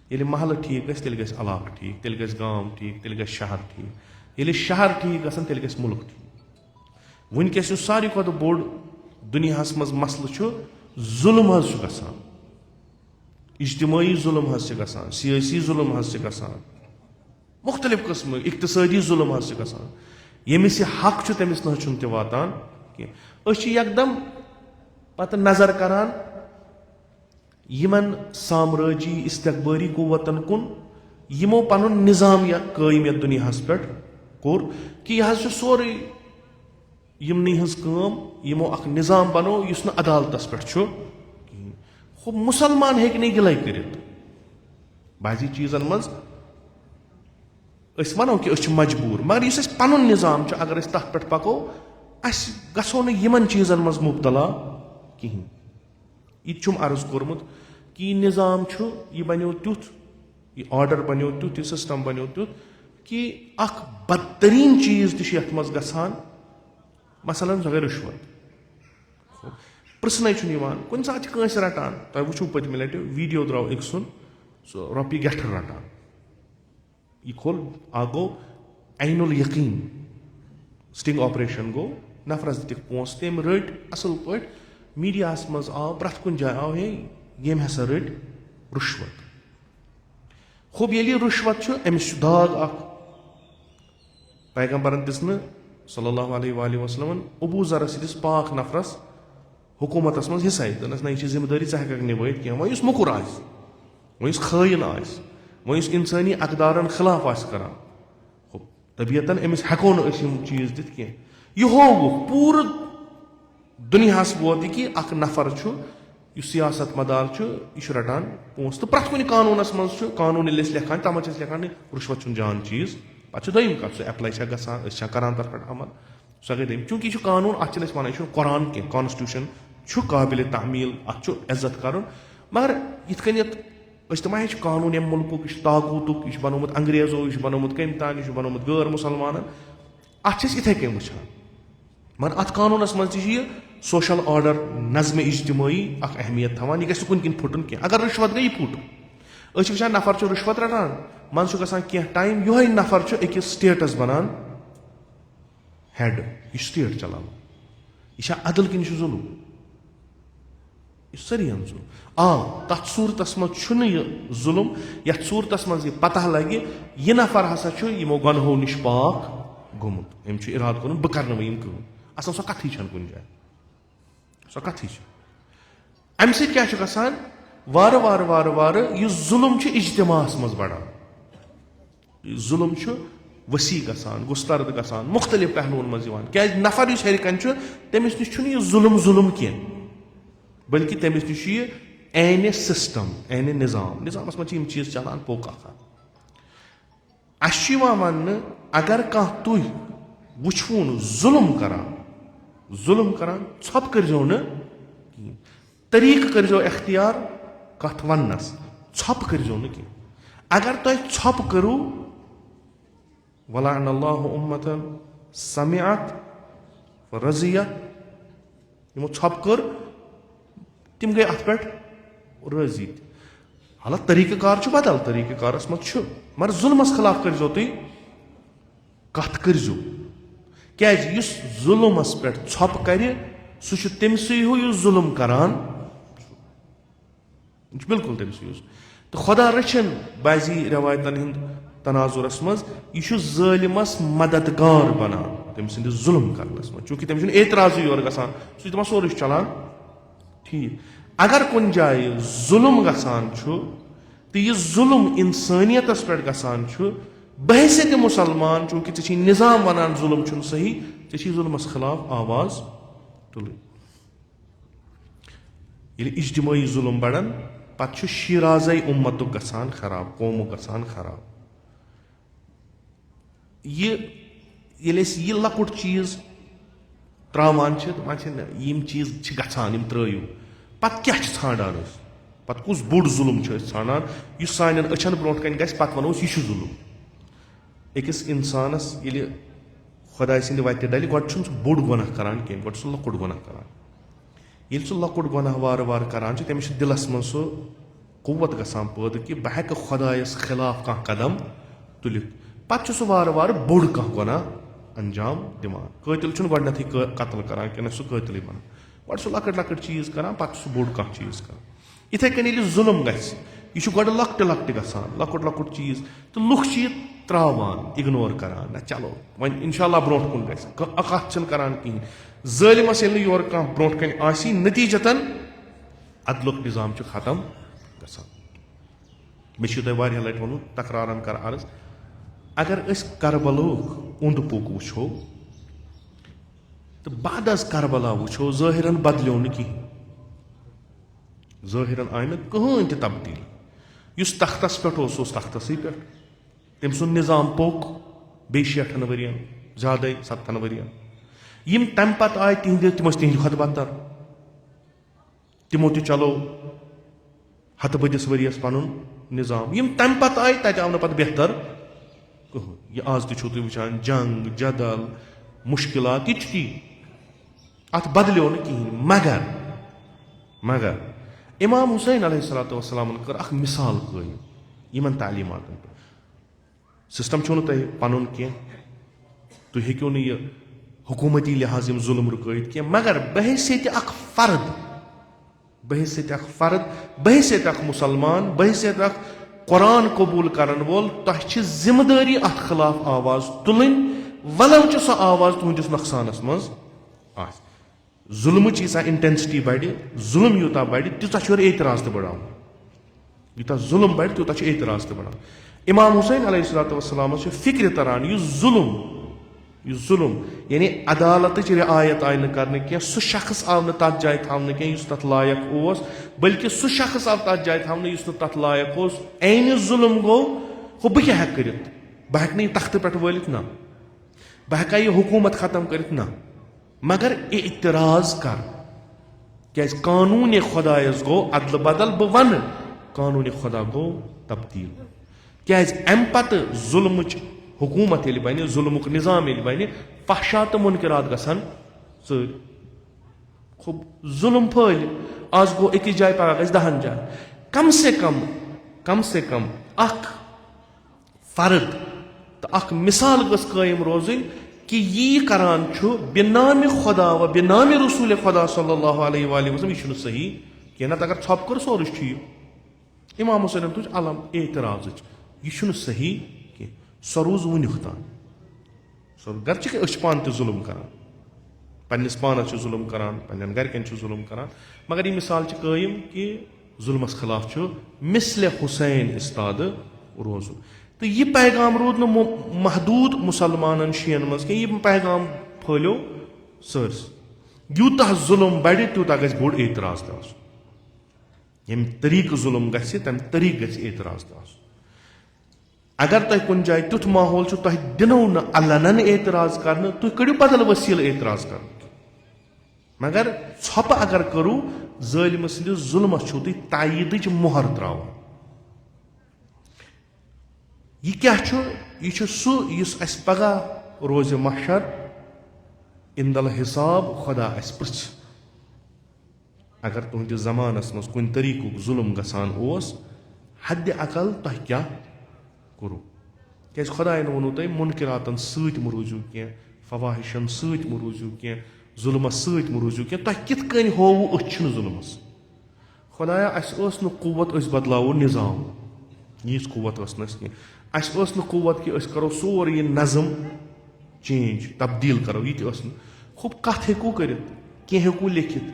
गि महल ठीक गल तेल इलाक ठीक तेल गांव ठीक तेल शहर ठीक ये शहर ठीक गसन तेल मुल्क ठीक वनकस सारी खुद बोड़ दुनिया मज मसल जुल्म गसान इज्तिमाई जुल्म गसान सियासी जुल्म गसान मुख्तलिफ किस्म इक्तसादी जुल्म गसान यमिस यह हक तमिस न वातान कह एकदम पत नजर करान यमन साम्राजी इस्तकबारी कुव्वतन कुन यमो पनुन निज़ाम या कायम यथ दुनिया पे कोर कि यह सोरे यमनी हज काम यमो अख निज़ाम बनो युस न अदालतस पे खो मुसलमान हेक नहीं गिलाई करित बाजी चीजन मज वनो कि मजबूर मगर इस पनुन निज़ाम अगर तथ पे पको गो न यमन चीजन मज मुबतला कहीं यह अर्ज कोर्मुत कि निज़ाम यह बनो तुथ यह ऑर्डर बनो तुथ यह सिस्टम बनो तुथ कि अख बदतरीन चीज तथ मज गसान मसलन सो गई रुश्वत प्रश्न कुन सात रटान तुम वो पत्म लटि वीडियो द्राव एक सुन सो रोपी गठर रटान यह खोल आ गो ऐनुल यकीन स्टिंग ऑपरेशन गो नफरस दिख पोस तम रट असल पे मीडिया मज आव प्रथ कुन जाय आव हे यम हसा रट रुश्वत खूब ये रुश्वत अमिस दाग पैगम्बरन दिस सल्लल्लाहु अलैहि वसल्लम अबू ज़र सिस पाक नफरस हुकूमत मज हिस्सा दनस ना यह जिम्मेदारी हेक निभात कह वह मुकुर वह खाइन वह इंसानी अकदारन खिलाफ करान तबीयतन अमिस हेको न चीज दित कह यह हो पूर दुनिया वोत कि अख नफर सियासत मदार यह रटान पोस तो प्रथ कुन कानूनस मज कानून लेखान तम लेखान रुश्वत जान चीज पे दम कत सह एप्लाई गसान करान तथ पे अमल सह गई दम चूंकि यह कानून अत वन कुरान कह कॉन्स्टिट्यूशन काबिल तमील अत इज्जत कर मगर यथ तमा कानून यम मुल्क ताकूत यह बनोमुत अंग्रेजों यह बनोमुत कम तान यह बनोमुत गैर मुसलमान अत इथे कन वुचान मगर अत कानूनस मज सोशल ऑर्डर नज़्म इज्तिमाई अख अहमियत थवान यह गुन किन फुटन कह अगर रुश्वत गई फुट वुचान नफर रुश्वत रटान मन गसान कह टाइम यह नफर अकिस स्टेटस बनान हेड यह स्टेट चलान यह अदल कि जुल्म सरियन जुल्म तथ सूरत मज यह जुल्म यथ सूरत मज यह पता लगे यह नफर हसा यमो गनहो निश पाक गोमुत अम इराद कोर बह कर कम असल सो कथी कुन जाए सो कथी अम सह वार वार वार वार यह जुल्म इज्तिमास मज बढ़ान जुल्म वसी गसान गुस्तरद गसान मुख्तलिफ पहलुओं मज क्या नफर हरिकन तमिस निश यह जुल्म जुल्म कह बल्कि तमिस निश एन सिस्टम एन निज़ाम मज चीज चलान पोक वन अगर कह तुह वुन जुल्म करान छप करो न तरीक करो अख्तियार कथ वनस छप करो न अगर तुम छप करो वलाअनल्लाहु उम्मतन समिअत रज़ियत यमो छप कर तिम गई अत पे राजी हालात तरीक़ाकार बदल तरीक़ारस मज मगर जुल्मस खिलाफ करो तुम कथ करो क्या जुल्मस पे छप कर सह तमस जुल्म करान बिल्कुल तमस तो खुदा रचन बाजी रवायतन تناظُرس منٛز یہِ چھُ ظٲلِمس مددگار بنان تٔمۍ سٕنٛدِس ظُلم کرنس منٛز چوٗنٛکہِ تٔمِس چھُنہٕ اعتراضٕے یورٕ گژھان سُہ چھُ دپان سورُے چھُ چلان ٹھیٖک اگر کُنہِ جایہِ ظُلم گژھان چھُ تہٕ یہِ ظُلم اِنسٲنیتس پٮ۪ٹھ گژھان چھُ بحثیتِ مُسلمان چوٗنٛکہِ ژےٚ چھی نظام ونان ظُلم چھُنہٕ صحیح ژےٚ چھی ظُلمس خلاف آواز تُلٕنۍ ییٚلہِ اجتمٲعی ظُلم بڑان پتہٕ چھُ شیٖرازے اُمتُک گژھان خراب قومُک گژھان خراب ییٚلہِ أسۍ یہِ لۄکُٹ چیٖز تراوان چھِ دپان چھِ یِم چیٖز چھِ گژھان یِم ترٲیِو پتہٕ کیاہ چھِ ژھانڈان أسۍ پتہٕ کُس بوٚڑ ظُلم چھِ أسۍ ژھانڈان یُس سانٮ۪ن أچھن برونٛٹھ کنہِ گژھِ پتہٕ ونو أسۍ یہِ چھُ ظُلم أکِس انسانس ییٚلہِ خۄداے سٕنٛدِ وتہِ ڈلہِ گۄڈٕ چھُنہٕ سُہ بوٚڑ گۄناہ کران کینٛہہ گۄڈٕ چھُ سُہ لۄکُٹ گۄناہ کران ییٚلہِ سُہ لۄکُٹ گۄناہ وارٕ وارٕ کران چھُ تٔمِس چھُ دِلس منٛز سُہ قوت گژھان پٲدٕ کہِ بہٕ ہٮ۪کہٕ خۄدایس خلاف کانٛہہ قدم تُلِتھ پتہٕ چھُ سُہ وارٕ وارٕ بوٚڑ کانٛہہ گۄناہ انجام دِوان قٲتِل چھُنہٕ گۄڈنیتھٕے قتل کران کینٛہہ نہ چھُ سُہ قٲتلٕے بنان گۄڈٕ چھُ لۄکٕٹۍ لۄکٕٹۍ چیٖز کران پتہٕ چھُ سُہ بوٚڑ کانٛہہ چیٖز کران یِتھٕے کٔنۍ ییٚلہِ ظُلم گژھِ یہِ چھُ گۄڈٕ لۄکٹہِ لۄکٹہِ گژھان لۄکُٹ لۄکُٹ چیٖز تہٕ لُکھ چھِ یہِ تراوان اِگنور کران نہ چلو وۄنۍ انشاء اللہ برونٛٹھ کُن گژھِ کتھ چھِنہٕ کران کِہینۍ ظٲلِمس ییٚلہِ نہٕ یورٕ کانٛہہ برونٛٹھ کنہِ آسی نٔتیٖجتن عدلُک نظام چھُ ختم گژھان مےٚ چھُ تۄہہِ واریاہ لٹہِ ووٚنمُت تکرارن کرٕ عرض اگر أسۍ کربلُک اوٚنٛد پوٚک وٕچھو تہٕ بعد از کربلا وٕچھو ظٲہرن بدلیو نہٕ کِہینۍ ظٲہرن آیہِ نہٕ کٕہٕنۍ تہِ تبدیٖلی یُس تختس پٮ۪ٹھ اوس تختسٕے پٮ۪ٹھ تٔمۍ سُنٛد نظام پوٚک بیٚیہِ 60 ؤرین زیادے 70 ؤرین یِم تمہِ پتہٕ آیہِ تِم ٲسۍ تِہنٛدِ کھۄتہٕ بدتر تِمو تہِ چلو ہتہٕ بٔدِس ؤرِیس پنُن نظام یِم تمہِ پتہٕ آیہِ تتہِ آو نہٕ پتہٕ بہتر کٕہٕنۍ یہِ آز تہِ چھُو تُہۍ وٕچھان جنگ جدل مُشکلات یہِ تہِ چھُ تی اتھ بدلیو نہٕ کِہینۍ مگر امام حُسین علیہ الصلوۃ والسلامن کٔر اکھ مِثال قٲیِم یِمن تعلیٖماتن پٮ۪ٹھ سسٹم چھُو نہٕ تۄہہِ پنُن کینٛہہ تُہۍ ہیٚکِو نہٕ یہِ حکوٗمتی لحاظ یِم ظُلم رُکٲیِتھ کینٛہہ مگر بحیثیتہِ اکھ فرد بحیثیت اکھ مُسلمان بحیثیت اکھ قۄران قبوٗل کرن وول تۄہہِ چھِ ذمہٕ دٲری اتھ خلاف آواز تُلٕنۍ ولو چھِ سۄ آواز تُہنٛدِس نۄقصانس منٛز آسہِ ظُلمٕچ ییٖژاہ انٹینسٹی بڑِ ظُلم یوٗتاہ بڑِ تیوٗتاہ چھُ اورٕ اعتراض تہِ بڑاوُن یوٗتاہ ظُلم بڑِ تیوٗتاہ چھُ اعتراض تہِ بڑاوُن امام حُسین علیہ الصلوۃ والسلامس چھُ فِکرِ تران یُس ظُلم یعنی عدالتٕچ رعایت آیہِ نہٕ کرنہٕ کینٛہہ سُہ شخص آو نہٕ تتھ جایہِ تھاونہٕ کینٛہہ یُس تتھ لایق اوس بٔلکہِ سُہ شخص آو تتھ جایہِ تھاونہٕ یُس نہٕ تتھ لایق اوس عینہِ ظُلم گوٚو ہُہ بہٕ کیٛاہ ہٮ۪کہٕ کٔرِتھ بہٕ ہٮ۪کہٕ نہٕ یہِ تختہٕ پٮ۪ٹھ وٲلِتھ نہ بہٕ ہٮ۪کا یہِ حکوٗمت ختم کٔرِتھ نہ مگر اعتراض کر کیٛازِ قانوٗنِ خۄدایس گوٚو ادلہٕ بدل بہٕ ونہٕ قانوٗنِ خۄدا گوٚو تبدیٖل کیٛازِ امہِ پتہٕ ظُلمٕچ حکوٗمت ییٚلہِ بنہِ ظُلمُک نظام ییٚلہِ بنہِ فحشا تہٕ مُنکِرات گژھن ژٔرۍ خوب ظُلم پھٔہلہِ آز گوٚو أکِس جایہِ پگاہ گژھِ 10 جایہِ کم سے کم اکھ فرد تہٕ اکھ مِثال گٔژھ قٲیِم روزٕنۍ کہِ یی کران چھُ بِنامہِ خۄدا و بِنامہِ رسوٗلِ خۄدا صلی اللہ علیہ وآلہ وسلم یہِ چھُنہٕ صحیح کینٛہہ نتہٕ اگر ژھۄپہٕ کٔر سورُے چھُ ٹھیٖک امام حُسینن تُج علم اعتراضٕچ یہِ چھُنہٕ صحیح کینٛہہ سۄ روٗز وُنیُک تام گرچہِ أسۍ چھِ پانہٕ تہِ ظُلم کران پننِس پانس چھِ ظُلم کران پننٮ۪ن گرِکٮ۪ن چھِ ظُلم کران مگر یہِ مِثال چھِ قٲیِم کہِ ظُلمس خلاف چھُ مِثلِ حُسین اِستادٕ روزُن تہٕ یہِ پیغام روٗد نہٕ محدوٗد مُسلمانن شِین منٛز کینٛہہ یہِ پیغام پھٔہلیو سٲرسٕے یوٗتاہ ظُلم بڑِ تیوٗتاہ گژھِ بوٚڑ اعتراض تہِ آسُن ییٚمہِ طریٖقہٕ ظُلم گژھِ تمہِ طریٖقہٕ گژھِ اعتراض تہِ آسُن اگر تۄہہِ کُنہِ جایہِ تیُتھ ماحول چھُ تۄہہِ دِنو نہٕ علنن اعتراض کرنہٕ تُہۍ کٔڑِو بدل ؤسیٖلہٕ اعتراض کرنُک مگر ژھۄپہٕ اگر کٔرِو ظٲلمہٕ سٕنٛدِس ظُلمس چھُو تُہۍ تاییٖدٕچ مۄہر تراوان یہِ کیاہ چھُ یہِ چھُ سُہ یُس اَسہِ پگاہ روزِ محشر اِندل حِساب خۄدا اَسہِ پرٛژھِ اگر تُہنٛدِس زمانس منٛز کُنہِ طریٖقُک ظُلم گژھان اوس حدِ عقل تۄہہِ کیاہ کوٚروٗ کیٛازِ خۄدایَن ووٚنوُ تۄہہِ مُنکِراتن سۭتۍ مہٕ روٗزِو کینٛہہ فواہِشن سۭتۍ مہٕ روٗزِو کینٛہہ ظُلمس سۭتۍ مہٕ روٗزِو کینٛہہ تۄہہِ کِتھ کٔنۍ ہووُ أسۍ چھِنہٕ ظُلمس خۄدایا اَسہِ ٲس نہٕ قوت أسۍ بدلاوو نظام ییٖژ قوت ٲس نہٕ اَسہِ کینٛہہ अस कुवत कि करो सोर यह नज़म चेंज तब्दील करो यह खूब कत हेको कर हेको लिखित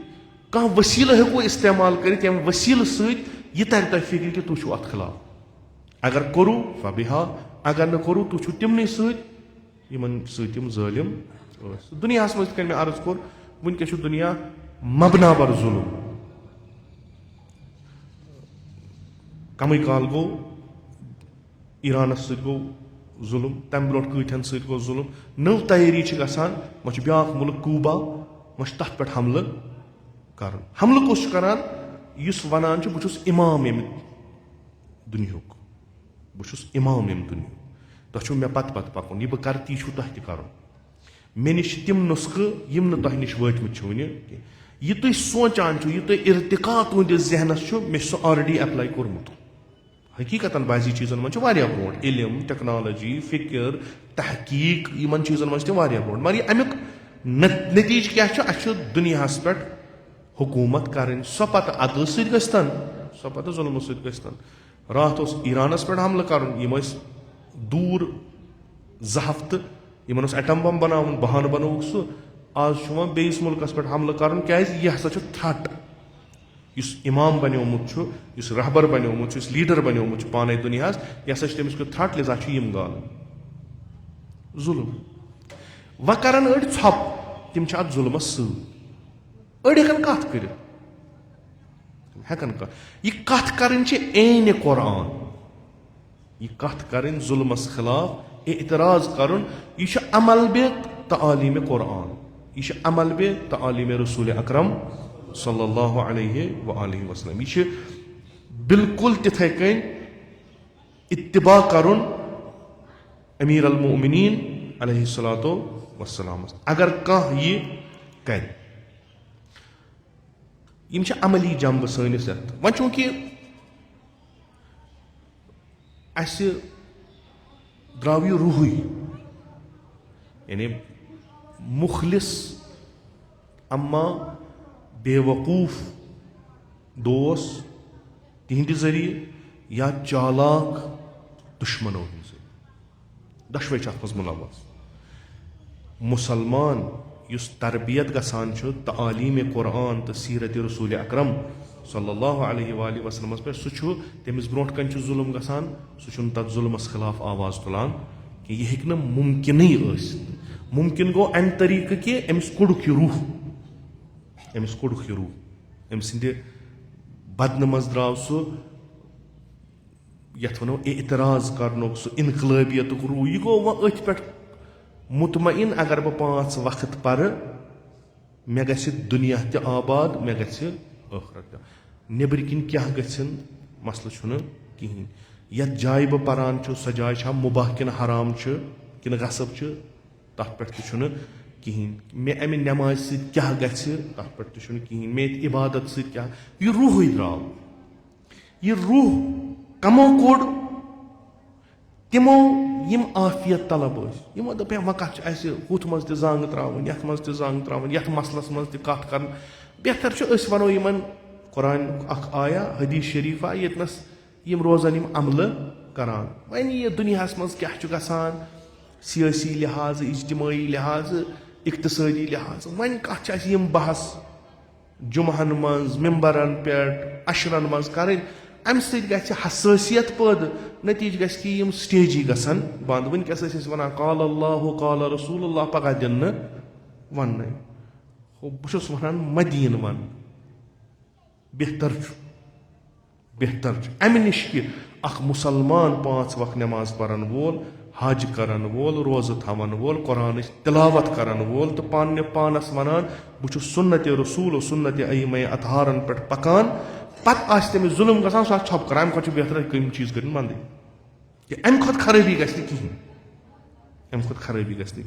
कह वसील हेको इस्तेमाल कर वसील सह तर तुम फिक्र कि तुम अत खिलाफ अगर करू फबिहा अगर न करू तुम तिमन सम ज़ालिम दुनिया मज मे अर्ज कोर वनकस दुनिया मबना बर जुल्म कम काल गो ईरानस गो जुल्म तम ब्रो कतन सो जुल्म नव तैयारी गसान ब्या मुल्क कूबा तथ पे हमल कर हमल कुछ करान वनान बहुत इमाम अम दुनियुक बहुत इमाम अम दुनियुक तुम मे पत पकुन यह बह कर ती तुह तह मे निश तिम नुस्ख यम तुह निश वतमित वन यह तुम सोचान यह तुम इर्तिका तुंदिस जहनस मे ऑलरेडी अप्लाई कोर्मुत हकीकतन बाजी चीज़न मन ब्रो इलम टेक्नोलॉजी फिक्र तहकीक इन चीज़न मन ब्रो मगर अमुक नतीज क्या दुनिया पे हुकूमत कर सो पे अदल सतन सो पे जुल्म सतन रात ईरानस पे हमल कर दूर 2 हफ्त इन एटम बम बनावन बहान बनोक सह आज बेस मुल्कस पे हमल कर क्या यह हसा थ्रट इस इमाम बनोमुत इस रहबर बनोमुत इस लीडर बनोमुत पाने दुनिया यह हसा तमिस थ्रट लिजा यम गाल जुल्म व कर अड़ छप तम अत जुल्मस सड़ हेकन कत कर यह कत कर ऐन कुरान यह कत कर जुल्मस खिलाफ एतराज कर यह अमल बे तालीम कुरान यह अमल बे तालीम रसूल अकरम सल्लल्लाहु अलैहि वसल्लम यह बिल्कुल तिथे कन इत्तिबा करुन अमीर अल मोमिनीन अलैहिस्सलातु वस्सलाम अगर कह यह कर यम अमली जंब सनिस वन चूंकि अस द्राव यह रूह यानी मुखलिस अम्मा बेवकूफ दोस तिहंद जरिए या चालाक दुश्मनों दशवे अत मुलवस मुसलमान युस तरबियत गसान तालीम कुरान तो सीरत रसूल अकरम सल्लल्लाहु अलैहि वसल्लम पे सह तमिस ब्रो कन जुल्म गसान सह तथ जुल्मस खिलाफ आवाज तुलान कि यह हेक मुमकिन मुमकिन गो अम तरीक़ कि अमिस कोड़ुक रूह अमिस कोड़ुक रूह अम सिंद बदन मज द्राव सह यथ वनो एतराज करनुक सह इनकलाबियत रूह यह गो वह अथ पे मुतमइन अगर बह 5 वक्त पर मे गि दुनिया त आबाद मे गि आखरत नबर किन क्या गन मसल कहें यथ जाय बह परान सह जाय मुबाह किन हराम किन गसब तथ पे कहें मे अमि नमाज सत क्या गि तथ पे कहें मे इबादत सत क्या यह रूह द्राव यह रूह कमो कोड़ तिमो यम आफियत तलब यमो दप वह कत हुथ मज तंग त्रावन यथ मज तंग त्रावन यथ मसलस मज कत कर बेहतर वनो इन कुरान अख आया हदीस शरीफा यतनस यम रोजन यम अमल करान वन यह दुनिया मज क्या गसान सियासी लिहाज इज्तिमाई लिहाज इक्तसादी लिहाज वन कत यम बहस जुमहन मज मिम्बरन पे अशरन मज कर अम ससासियत पैद नतीज गम स्टेजी गसान बंद वनकस वन काल अल्लाह काल रसूलुल्लाह पगह दिन वन बहुत वन मदीन वन बेहतर अमि नश कि अख मुसलमान 5 वक्त नमाज पढ़न वोल हज करन वोल रोज़ थवन वोल कुरान तिलावत करन वोल तो पानस वनान बहुत सुन्नत रसूल सुन्नत अइम्मा अतहारन पे पकान पत तमिस जुल्म गसान सह छप कर अम बेहतर कम चीज कर बंद कि अम खुद खराबी गहें अम खुद खराबी गहें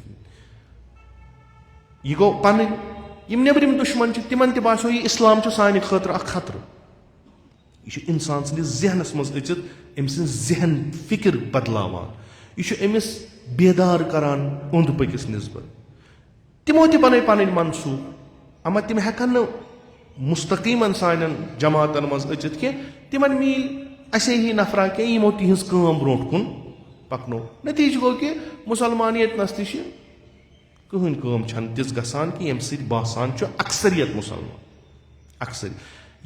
यह गो पन नबरम दुश्मन तिमन तसो यह इस्लाम सान खतर खतर यह इंसान सदिस जहनस मज अचित अम जहन फिक्र बदलावान यह अमिस बेदार करान ओंद पकिस निस्बत तिमो तन पन मनसूब अमा तिम हेकन मुस्तकीमन सान जमातन मज अचित कि तिमन मील असे ही नफरा कि यमो तिहज काम ब्रोट कुन پکنو نتیجہ گوٚو کہِ مُسلمانیتنس تہِ چھِ کٕہٕنۍ کٲم چھنہٕ تِژھ گژھان کہِ ییٚمہِ سۭتۍ باسان چھُ اکثریت مُسلمان اکثر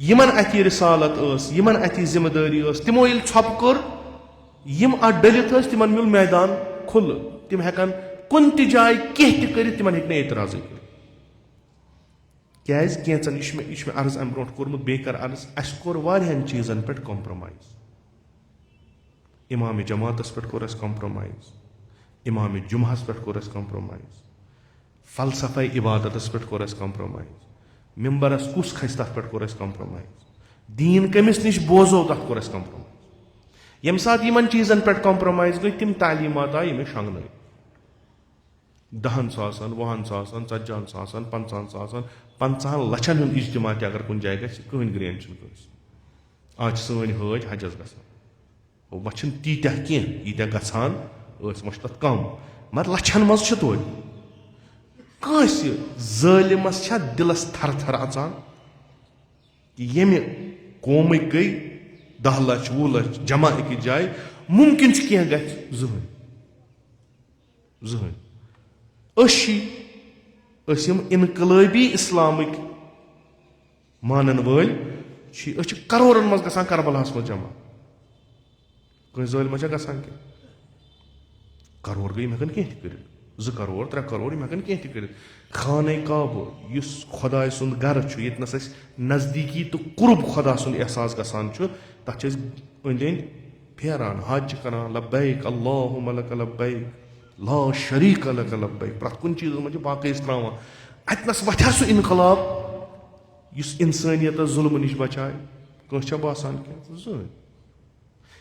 یِمن اَتہِ رِسالت ٲس یِمن اَتہِ ذمہٕ دٲری ٲس تِمو ییٚلہِ ژھۄپہٕ کوٚر یِم اَتھ ڈٔلِتھ ٲسۍ تِمن میوٗل میدان کھُلہٕ تِم ہٮ۪کن کُنہِ تہِ جایہِ کینٛہہ تہِ کٔرِتھ تِمن ہیٚکہِ نہٕ اعتراضٕے کٔرِتھ کیازِ کینٛژن یہِ چھُ مےٚ عرض امہِ برونٛٹھ کوٚرمُت بیٚیہِ کر عرض اَسہِ کوٚر واریاہن چیٖزن پٮ۪ٹھ کمپرومایز اِمامِ جماعتس پٮ۪ٹھ کوٚر اَسہِ کمپرومایز اِمامِ جُمعہس پٮ۪ٹھ کوٚر اَسہِ کمپرومایز فلسفے عبادتس پٮ۪ٹھ کوٚر اَسہِ کمپرومایز ممبرس کُس کھسہِ تتھ پٮ۪ٹھ کوٚر اَسہِ کمپرومایز دیٖن کٔمِس نِش بوزو تتھ کوٚر اَسہِ کمپرومایز ییٚمہِ ساتہٕ یِمن چیٖزن پٮ۪ٹھ کمپرومایز گٔے تِم تعلیٖمات آیہِ یِم شۄنٛگنٲے 10,000 20,000 40,000 50,000 50 لچھن ہُنٛد اجتماع تہِ اگر کُنہِ جایہِ گژھِ کٕہٕنۍ گرٛین چھُنہٕ کٲنٛسہِ آز چھِ سٲنۍ حٲج حجس گژھان وۄنۍ چھِنہٕ تیٖتیاہ کینٛہہ ییٖتیاہ گژھان ٲسۍ وۄنۍ چھِ تتھ کم مگر لچھن منٛز چھِ توتہِ کٲنٛسہِ ظٲلِمس چھا دِلس تھر تھر اژان کہِ ییٚمہِ قومٕکۍ گٔے 10 لچھ 20 لچھ جمع أکِس جایہِ مُمکِن چھُ کینٛہہ گژھِ زٕہٕنۍ أسۍ یِم انقلٲبی اسلامٕکۍ مانن وٲلۍ چھِ أسۍ چھِ کرورن منٛز گژھان کربلاہس منٛز جمع کٲنٛسہِ ظٲلمس چھا گژھان کینٛہہ کرور گٔے یِم ہٮ۪کن کینٛہہ تہِ کٔرِتھ 2 کرور 3 کرور یِم ہٮ۪کن کینٛہہ تہِ کٔرِتھ خانہ کعبہٕ یُس خۄداے سُنٛد گرٕ چھُ ییٚتنس اَسہِ نزدیٖکی تہٕ قُرب خۄدا سُنٛد احساس گژھان چھُ تتھ چھِ أسۍ أنٛدۍ أنٛدۍ پھیران حج چھِ کران لبیک اللہُم لک لبیک لا شریٖک لک لبیک پرٛٮ۪تھ کُنہِ چیٖزس منٛز چھِ باقٕے أسۍ تراوان اتنس وتھِ ہا سُہ انقلاب یُس انسٲنیتس ظُلمہٕ نِش بچایہِ کٲنٛسہِ چھا باسان کینٛہہ زٕہٕنۍ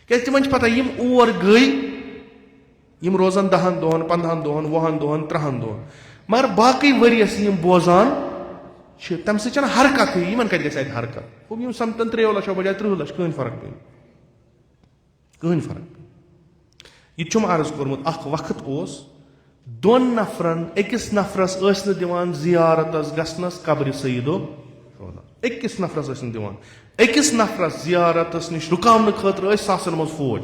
کیازِ تِمن چھِ پتہ یِم اور گٔے یِم روزن 10 دۄہن 15 دۄہن 20 دۄہن 30 دۄہن مگر باقٕے ؤرۍیس یِم بوزان چھِ تمہِ سۭتۍ چھنہٕ حرکتٕے یِمن کتہِ گژھِ اَتہِ حرکت یِم سمتن 3 لچھو بجاے 30 لچھ کٕہٕنۍ فرق پیٚیہِ یہِ تہِ چھُم عرض کوٚرمُت اکھ وقت اوس 2 نفرن أکِس نفرس ٲسۍ نہٕ دِوان زِیارتس گژھنس قبرِ سیدو أکِس نفرس ٲسۍ نہٕ دِوان أکِس نفرس زِیارتس نِش رُکاونہٕ خٲطرٕ ٲسۍ ساسن منٛز فوج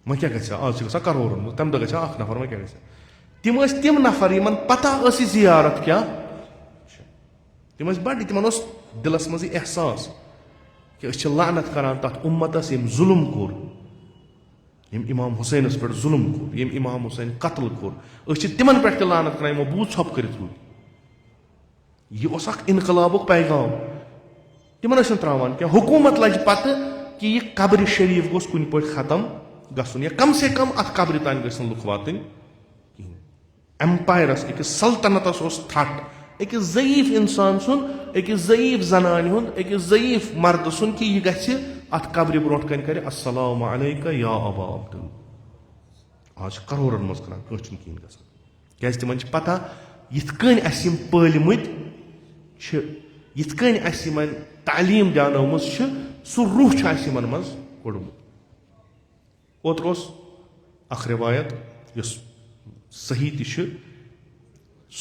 وۄنۍ کیٛاہ گژھِ ہا آز چھِ گژھان کرورن منٛز تمہِ دۄہ گژھِ ہا 1 نفر وۄنۍ کیٛاہ گژھِ ہا تِم ٲسۍ تِم نفر یِمن پتہ ٲس یہِ زِیارت کیٛاہ چھِ تِم ٲسۍ بڑٕ تِمن اوس دِلس منٛز یہِ احساس کہِ أسۍ چھِ لعنت کران تتھ اُمتس ییٚمۍ ظُلم کوٚر ییٚمۍ امام حُسینس پٮ۪ٹھ ظُلم کوٚر ییٚمۍ امام حُسین قتل کوٚر أسۍ چھِ تِمن پٮ۪ٹھ تہِ لعنت کران یِمو بوٗد ژھۄپہٕ کٔرِتھ روٗدۍ یہِ اوس اکھ انقلابُک پیغام تِمن ٲسۍ نہٕ تراوان کینٛہہ حکوٗمت لجہِ پتہٕ کہِ یہِ قبرِ شریٖف گوٚژھ کُنہِ پٲٹھۍ ختم گژھُن یا کم سے کم اتھ قبرِ تانۍ گٔژھۍ نہٕ لُکھ واتٕنۍ کِہینۍ ایمپایرس أکِس سلطنتس اوس تھٹ أکِس ضعیٖف انسان سُنٛد أکِس ضعیٖف زنانہِ ہُنٛد أکِس ضعیٖف مردٕ سُنٛد کہِ یہِ گژھِ اتھ قبرِ برونٛٹھ کنہِ کرِ السلام علیکہ یا ابا عبدل آز چھِ کرورن منٛز کران کٲنٛسہِ چھُنہٕ کِہینۍ گژھان کیازِ تِمن چھِ پتہ یِتھ کٔنۍ اَسہِ یِم پٲلمٕتۍ چھِ یِتھ کٔنۍ اَسہِ یِمن تعلیٖم دیانٲومٕژ چھِ سُہ روح چھُ اَسہِ یِمن منٛز کوٚڑمُت اوترٕ اوس اکھ رِوایت یۄس صحیح تہِ چھِ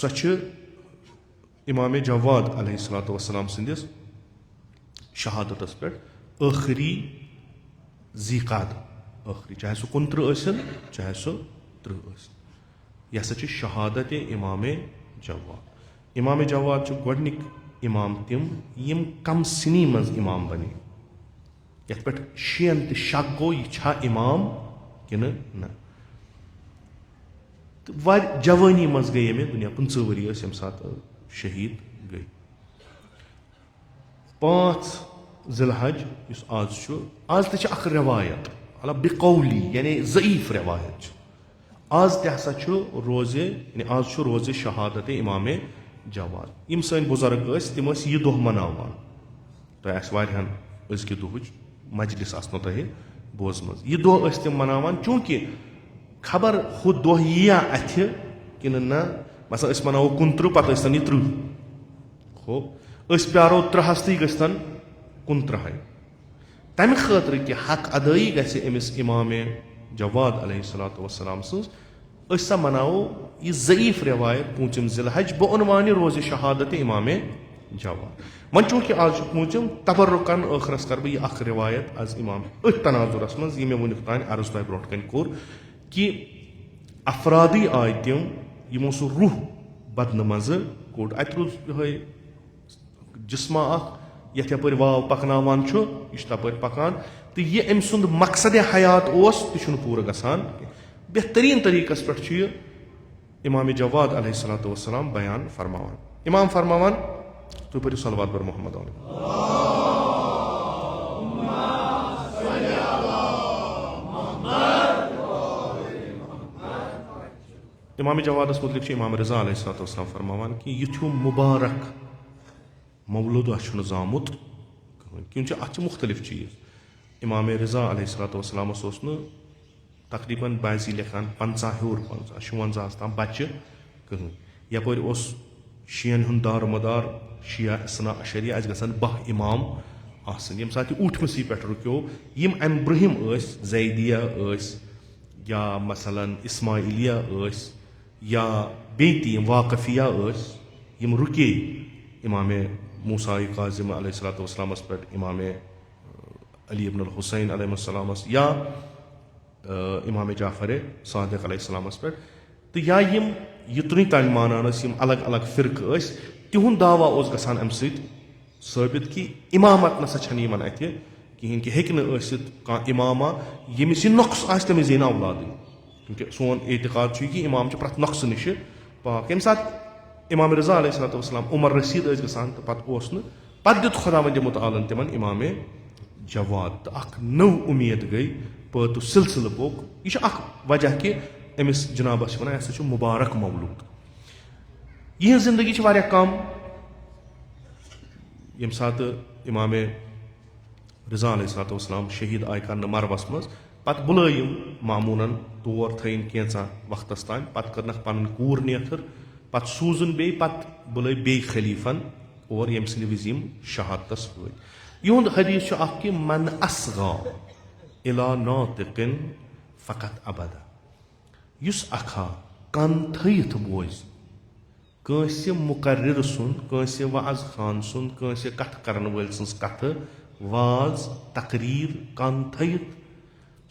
سۄ چھِ امامِ جواد علیہ الصلوۃ والسلام سٕنٛدِس شہادتس پٮ۪ٹھ ٲخری ذی قعدہ ٲخری چاہے سُہ 29 ٲسِن چاہے سُہ 30 ٲسِن یہِ ہسا چھِ شہادت امامِ جواد امامِ جواد چھُ گۄڈنِکۍ امام تِم یِم کم سِنی منٛز امام بنے یتھ پٮ۪ٹھ شِین تہِ شک گوٚو یہِ چھا امام کِنہٕ نہ تہٕ جوٲنی منٛز گٔے ییٚمہِ دُنیا 15 ؤری ٲسۍ ییٚمہِ ساتہٕ شہیٖد گٔے 5 ذی الحج یُس آز چھُ آز تہِ چھِ اکھ رِوایت مطلب بِقولی یعنی ضعیٖف رِوایت چھِ آز تہِ ہسا چھُ روزِ یعنی آز چھُ روزِ شہادت امامِ جواد یِم سٲنۍ بُزرگ ٲسۍ تِم ٲسۍ یہِ دۄہ مناوان تۄہہِ آسہِ واریاہن أزکہِ دۄہٕچ مجلس آسنو تۄہہِ بوزمٕژ یہِ دۄہ ٲسۍ تِم مناوان چوٗنٛکہِ خبر ہُہ دۄہ یِیا اتھِ کِنہٕ نہ مثلاً أسۍ مناوو 29 پتہٕ ٲسۍ تن یہِ 30 ہو أسۍ پیارو 3 تہٕ یہِ گژھِ تن 29 تمہِ خٲطرٕ کہِ حق ادٲیی گژھِ أمِس امامِ جواد علیہ الصلوۃ والسلام سٕنٛز أسۍ سا مناوو یہِ ضعیٖف رِوایت 5 ذی الحج بعنوانہِ روزِ شہادت امامِ जवाब वन चूंकि आज पूछम तबरुकन ٲखरस कर बह यह रिवायत आज इमाम अथ तनाजुरस मज यह मे वुनिक तान अर्ज तह ब्रोट कन कोर कि अफरादी आय तम यमो सह रूह बदन मज कोड अत रूज यह जिस्मा यथ यप वाव पकनावान यह तप पकान तो यह अम सुंद मकसद हयात तह पूरा गसान बेहतरीन तरीकस पे इमाम जवाद अलैहिस्सलातु वस्सलाम बयान फरमावान इमाम फरमावान तुम पढ़ो सलवात बर मोहम्मद इमाम जवादस मुतलिक इमाम रज़ा अलैहिस्सलातु वस्सलाम फरमावान कि यह मुबारक मौलूद जामुत क्योंकि अत मुख्तलिफ चीज़ इमाम रज़ा अलैहिस्सलातु वस्सलाम तकरीबन बाजी लेखान 50 हूर 55 तम बच्चे कहें यपर शीन हूं दार मदार शिया इसना अशरिया गसन 12 इमाम आसन यम साथ ऊठमसी पे रुक्यो यम अम ब्रहिम जैदिया या मसलन इस्माइलिया या बेती वाकफिया यम रुके इमाम मूसा काजिम अलैहिस्सलातु वस्सलामस पे इमाम अली इब्न हुसैन अलैहिस्सलामस या इमाम जाफर सादिक अलैहिस्सलामस पे तो या यम युतनी तान मानान यम अलग अलग फिरक तिहुंद दावा गसान अम साबित कि इमामत नसा छन अत कहें कि हेक इमामा यमिस यह नक्स आ तमिस जी औलाद क्योंकि सोन एतिकाद कि इमाम प्रत नक्स नश पाक यम सात इमाम रज़ा अलैहिस्सलातु वस्सलाम उमर रसीद गसान तो पत दित खुदावंद मुतआलन तिमन इमाम जवाद तो अख नौ उम्मीद गई पतु सिलसिल पोक यह वजह कि अमिस जनाबस वन यह मुबारक मौलूद यह जिंदगी कम यम सात इमाम रज़ा अलैहिस्सलातु वस्सलाम शहीद आय कर मरवस मज पत बुलायम मामूनन तौर थन कैसा वक्तस तान पत कर पन कूर नेथर पत सूजन बे पत बुल बे खलीफन और यम सद विज शहादतस व युंद हदीस कि मन असगा इला नातिकिन फ़क़त अबदा युस अखा कन थयित बोज कंसे मुकर्रिर सुन कंसे वाज खान सुन कंसे कथ करन वल सन्स कथ वाज तकरीर कन थयित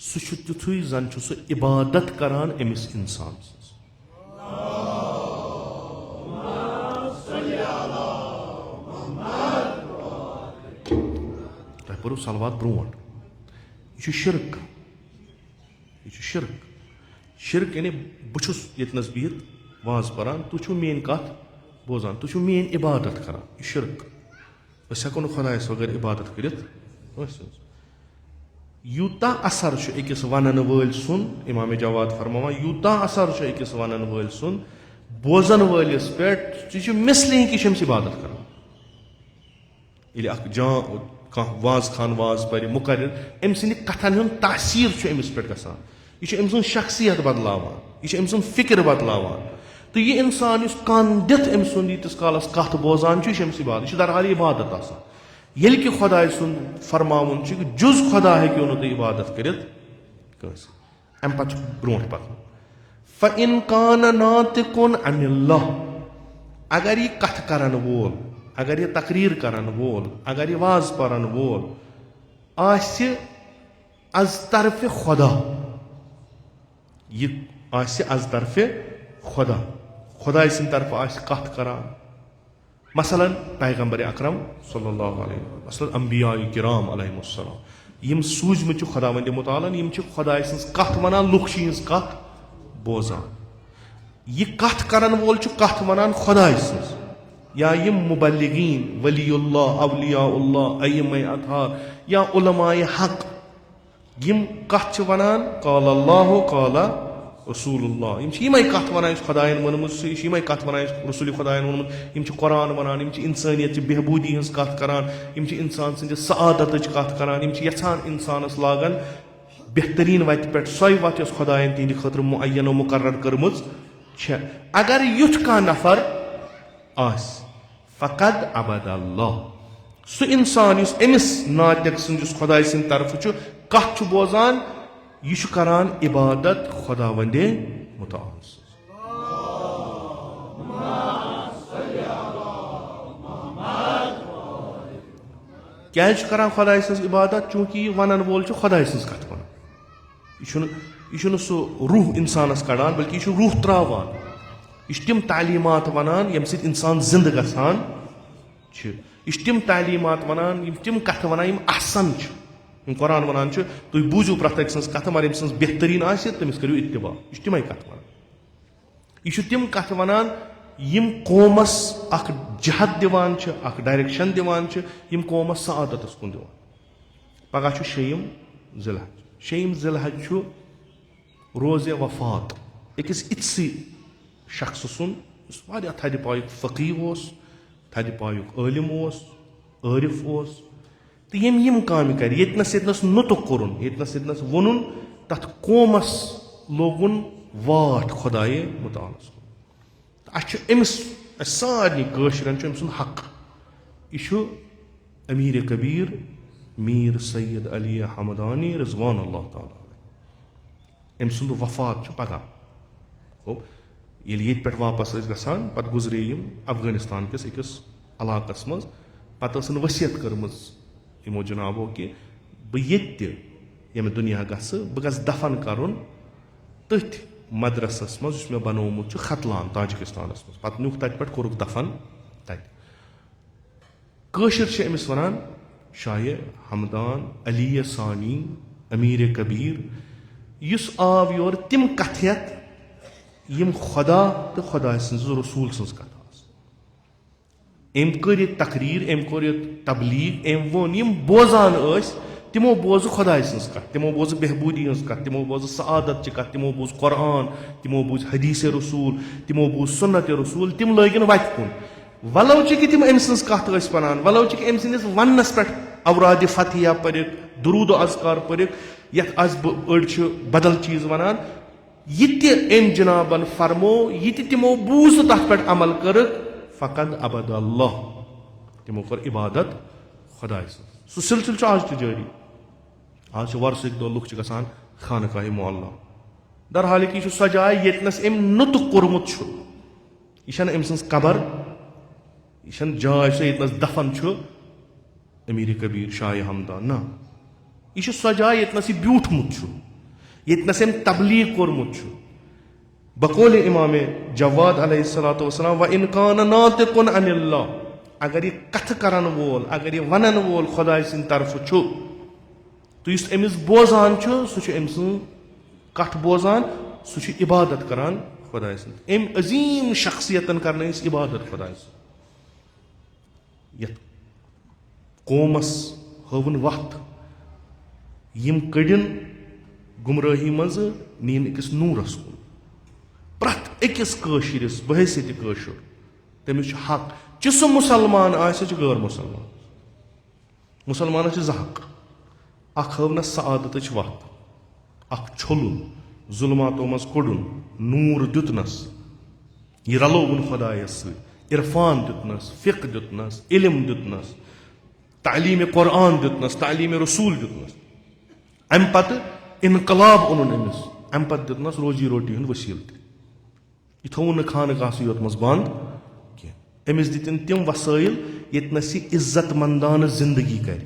सह तिथुय जन सह इबादत करान अमिस इंसान तह पढ़ो सलवात ब्रोट यह शिरक शिरक यानी बहुस यतनस बिहित वाज पान तुम मेन कथ बोजान तुम मेन इबादत करान यह शिरक हेको खुदायस बगैर इबादत कर यूता असर अकिस वनन वल सुन इमाम जवाद फरमावान यूता असर अकिस वनन वल सुन बोजन वलिस पे मिसली कि इबादत करान कह वाज खान वाज पर मुकर्रिर अम सद कथन हूं तासीर अमिस पे गसान यह अम सुन शख्सियत बदलावान यह अम सुन फिक्र बदलावान तो यह इंसान कान दित अम सुन यीतिस कालस कथ बोजान यह अमिस इबादत यह दरहाल इबादत आसान ये कि खुदा सुन फरमावन जुज खुदा हेक्यो नु इबादत कर अम पे ब्रोट पक फ़इन कान नातिकुन अनिल्लाह अगर यह कथ करन वोल अगर यह तकरीर करन वोल अगर यह वाज परन वोल आसि अज तरफ खुदा यह आसि अज तरफ खुदा खुदा सिंद तरफ आसि कथ करान मसलन पैगम्बर अकरम सल्लल्लाहु अलैहि वसल्लम अंबिया किराम अलैहिमुस्सलाम यम सूजमत खुदावंद मुतालन यम खुदा सन्स कथ वनान लुख कथ बोजान यह कथ करन वोल कथ वनान खुदा सन्स या यम मुबल्लिगीन वलीउल्लाह अवलियाउल्लाह अइम्मा अतहार या उलमाए हक यम कथ वनान काल अल्लाह काल रसूलुल्लाह यम कथ वनान खुदायन वनमुत यम कथ वनान रसूल खुदायन वनमुत यम कुरान वनान यम इंसानियत बेहबूदी हज कथ करान यम इंसान सद सआदत कथ करान यम यछान इंसानस लागन बेहतरीन वत पे सो वत खुदायन तिंद खतर मुअय्यन व मुकर्रर करमुज अगर युथ का नफर आस फ़क़द अबदल्लाह सो इंसान अमिस नातिक सन्दिस खुदा सिंद तरफ कथ बोजान यह करान इबादत खुदावंदे मुताल क्या करान खुदा सज इबादत चूंकि यह वन वोल खुदा सज कथ वन यह सो रूह इंसानस कड़ान बल्कि यह रूह त्रावान यह तम तालीमात वनान यम सत इंसान जिंद गसान यह तम तालीमात वनान यम तम कथ वनान यम अहसन कुरान वनान तुम बूझू प्रत अक कथ मगर यम सज बेहतरीन तमिस करो इत्तिबा यह तमे कथ वनान यह तम कथ वनान यम कौमस अख जहत दिवान अख डायरेक्शन दिवान यम कौमस सआदतस कुन दिवान पगह शेयम जिलहज रोज़ वफात अकिस इतसी शख्स सुन थद पायुक फ़कीह थद पायुक आलिम आरिफ तो यम काम कर यतनस नुतुक कोरुन यतनस वोनुन तथ कौमस लोगुन वाट खुदाए मुतालस अमिस सारे कशरन अम हक यह अमीर कबीर मीर सैयद अली हमदानी रज़वान अल्लाह ताला अम सुंद वफात पगह ये पे वापस गसान पत गुजरे अफगानिस्तान किस अकिस इलाकस मज पत वसीयत कर्म यमो जनाबो कि बह ये दुनिया बह गस दफन करुन तथ मदरसस मज मे बनोमुत खतलान ताजिकिस्तानस मज पत नुक तत पे कोरुक दफन तत कशर अमिस वनान शाह हमदान अली सानी अमीर कबीर युस आव योर तिम कथियत यम खुदा तो खुदा सज रसूल सज कथ अम कर तकरीर अम कर तबलीग अम वोन यम बोजान तिमो बोज खुदा सज कथ तिमो बोज बेहबूदी हज कथ तिमो बोज सआदत कथ तिमो बोज कुरान तिमो बोज हदीस रसूल तिमो बोज सुन्नत रसूल तिम लगिन वत कुन वलो कि तिम अम सज कथ वनान वलो कि अम सदिस वनस पे अवराद फतिया परिक दुरूद अज़कार परिक यथ आज अड़ बदल चीज वनान यह जनाबन फरमो यह तिमो बूज तथ पे अमल कर फ़कद अबद अल्लाह तिमो कर इबादत खुदा सह सिलसिल आज जारी आज वर्षिक दो लुक गसान खानकाह मोहल्ला दरहाल कि सह जाय यतनस अम नुतुक कोरमुत यह अम सज कबर यह जाय सह यतनस दफन अमीर कबीर शाह हमदान ना यह सह जाय यतनस यह ब्यूठमुत यतनस अम तबलीग कोरमुत बकौल इमाम जवाद अलैहिस्सलातु वस्सलाम व इन कान नातिकुन अनिल्लाह अगर यह कथ करन वोल अगर यह वनन वोल खुदा सिंद तरफ तो इस अमिस बोजान सह अम सं कथ बोजान सह इबादत करान खुदा सिंद अम अजीम शख्सियतन कर इबादत खुदा यथ कौमस हवन वत यम कड़िन गुमराही मज नीन अकिस नूरस कुन प्रत अकिस कशिरस बहसित कशुर तमिस हक सह मुसलमान गैर मुसलमान मुसलमान जहक अख हवनस सआदत वत अख छोलुन जुल्मातो मज कोडुन नूर दितनस यह रलोवन खुदायस इरफान दितनस फिक दितनस इल्म दितनस तालीम कुरान दितनस तालीम रसूल दितनस अम पत इनकलाब ओन अमिस अम पत दितनस रोजी रोटी हूं वसील यह थोन खानकास योत मज बंद कह अमिस दितन तिम वसाइल यतनस इज्जत मंदान जिंदगी कर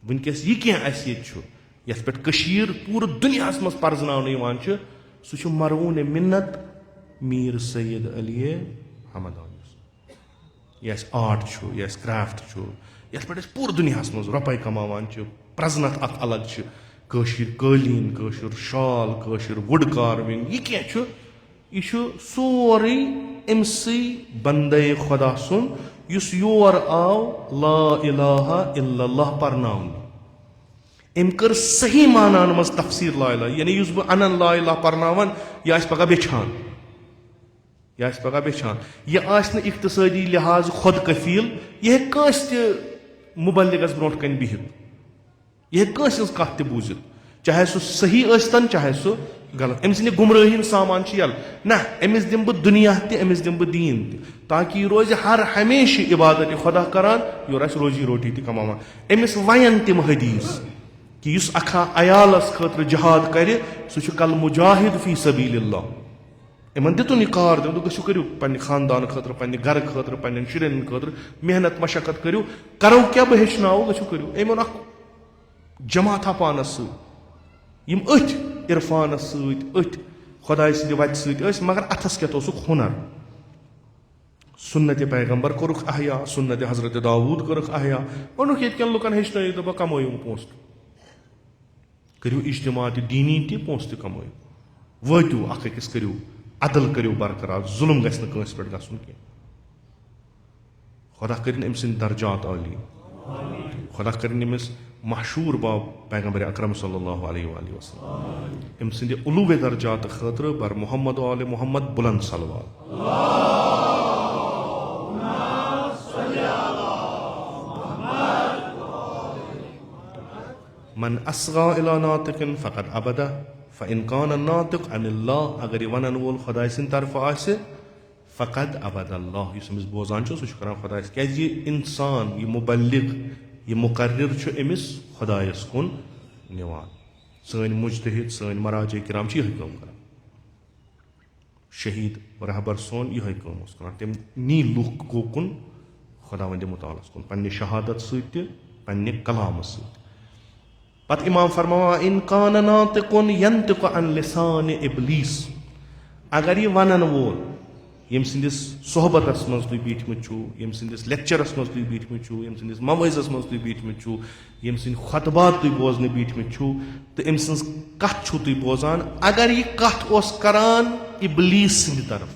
वनकस यह क्या यथ पे पूर दुनिया मज पर्जन सह मरवून मिन्नत मीर सैयद अली हमदान यह आर्ट यह क्राफ्ट ये पे पूर दुनिया मज रुपये कमावान प्रजनत अत अलग कशीर कालीन कशीर शाल कशीर वुड कार्विंग यह क्या यह सोरे अमसी बंदे खुदा सुन युस योर आव ला इलाहा इल्लल्लाह परनावन अम कर सही मानान मज तफसीर ला इलाहा यानी युस बह अनन ला इलाहा परनावन यह पगह बेछान यह पगह बेछान यह इक्तसादी लिहाज खुद कफील यह कस मुबल्लिगस ब्रोट कन बिहित यह कस कत बूजित चाहे सह सही तन चाहे सह गलत अम सद गुमराही सामान यल ना अमिस दिम बह दुनिया अमिस दिम बह दीन ताकि यह रोज हर हमेशा इबादत खुदा करान योर रोजी रोटी तक कमावान अमिस वन तम हदीस कि युस अखा अयालस खतर जहाद कर सह कल मुजाहिद फी सबीलिल्लाह یِمن دِتُن یہِ کار تٔمۍ دوٚپ گٔژھِو کٔرِو پننہِ خاندان خٲطرٕ پننہِ گرٕ خٲطرٕ پننٮ۪ن شُرٮ۪ن خٲطرٕ محنت مشقت کٔرِو کرو کیٛاہ بہٕ ہیٚچھناوو گٔژھِو کٔرِو أمۍ اوٚن اکھ جماعتھا پانس سۭتۍ یِم أتھۍ عرفانس سۭتۍ أتھۍ خۄداے سٕنٛدِ وتہِ سۭتۍ ٲسۍ مگر اتھس کٮ۪تھ اوسُکھ ہُنر سُنتِ پیغمبر کوٚرُکھ احیا سُنتِ حضرت داوٗد کوٚرُکھ احیا اوٚنُکھ ییٚتہِ کٮ۪ن لُکن ہیٚچھنٲیِو دوٚپکھ کمٲیِو پونٛسہٕ کٔرِو اجتماع تہِ دیٖنی تہِ پونٛسہٕ تہِ کمٲیِو وٲتِو اکھ أکِس کٔرِو عدل کٔرِو برقرار ظُلم گژھِ نہٕ کٲنٛسہِ پٮ۪ٹھ گژھُن کینٛہہ خۄدا کٔرِنۍ أمۍ سٕنٛدۍ درجات عالی خۄدا کٔرِنۍ أمِس مشہوٗر باب پیغمبر اکرم صلی اللہ علیہ وسلم أمۍ سٕنٛدِ علوٗوِ درجات خٲطرٕ بر محمد وآلِ محمد بُلند صلوات من اسغا الی ناطق فقد ابدا فإن كان الناطق عن اللہ اگر یہِ ونن وول خۄداے سٕنٛدِ طرفہٕ آسہِ فقد ابد اللہ یُس أمِس بوزان چھُ سُہ چھُ کران خۄدایس کیازِ یہِ انسان یہِ مُبلِغ یہِ مُقرر چھُ أمِس خۄدایس کُن نِوان سٲنۍ مُجتہد سٲنۍ مراجے کرام چھِ یِہے کٲم کران شہیٖد رہبر سون یِہے کٲم اوس کران تٔمۍ نی لُکھ گوٚو خۄداوندِ مُتعالس کُن پننہِ شہادت سۭتۍ تہِ پننہِ کلامہٕ سۭتۍ پتہٕ اِمام فرماوان اِن کان ناطقٌ ینطق عن لسان ابلیٖس اگر یہِ ونن وول ییٚمہِ سٕنٛدِس صحبتس منٛز تُہۍ بیٖٹھمٕتۍ چھُو ییٚمہِ سٕنٛدِس لیکچرس منٛز تُہۍ بیٖٹھمٕتۍ چھُو ییٚمہِ سٕنٛدِس موٲعظس منٛز تُہۍ بیٖٹھمٕتۍ چھُو ییٚمہِ سٕنٛدۍ خۄطبات تُہۍ بوزنہٕ بیٖٹھمٕتۍ چھُو تہٕ أمۍ سٕنٛز کتھ چھُو تُہۍ بوزان اگر یہِ کتھ اوس کران ابلیٖس سٕنٛدِ طرفہٕ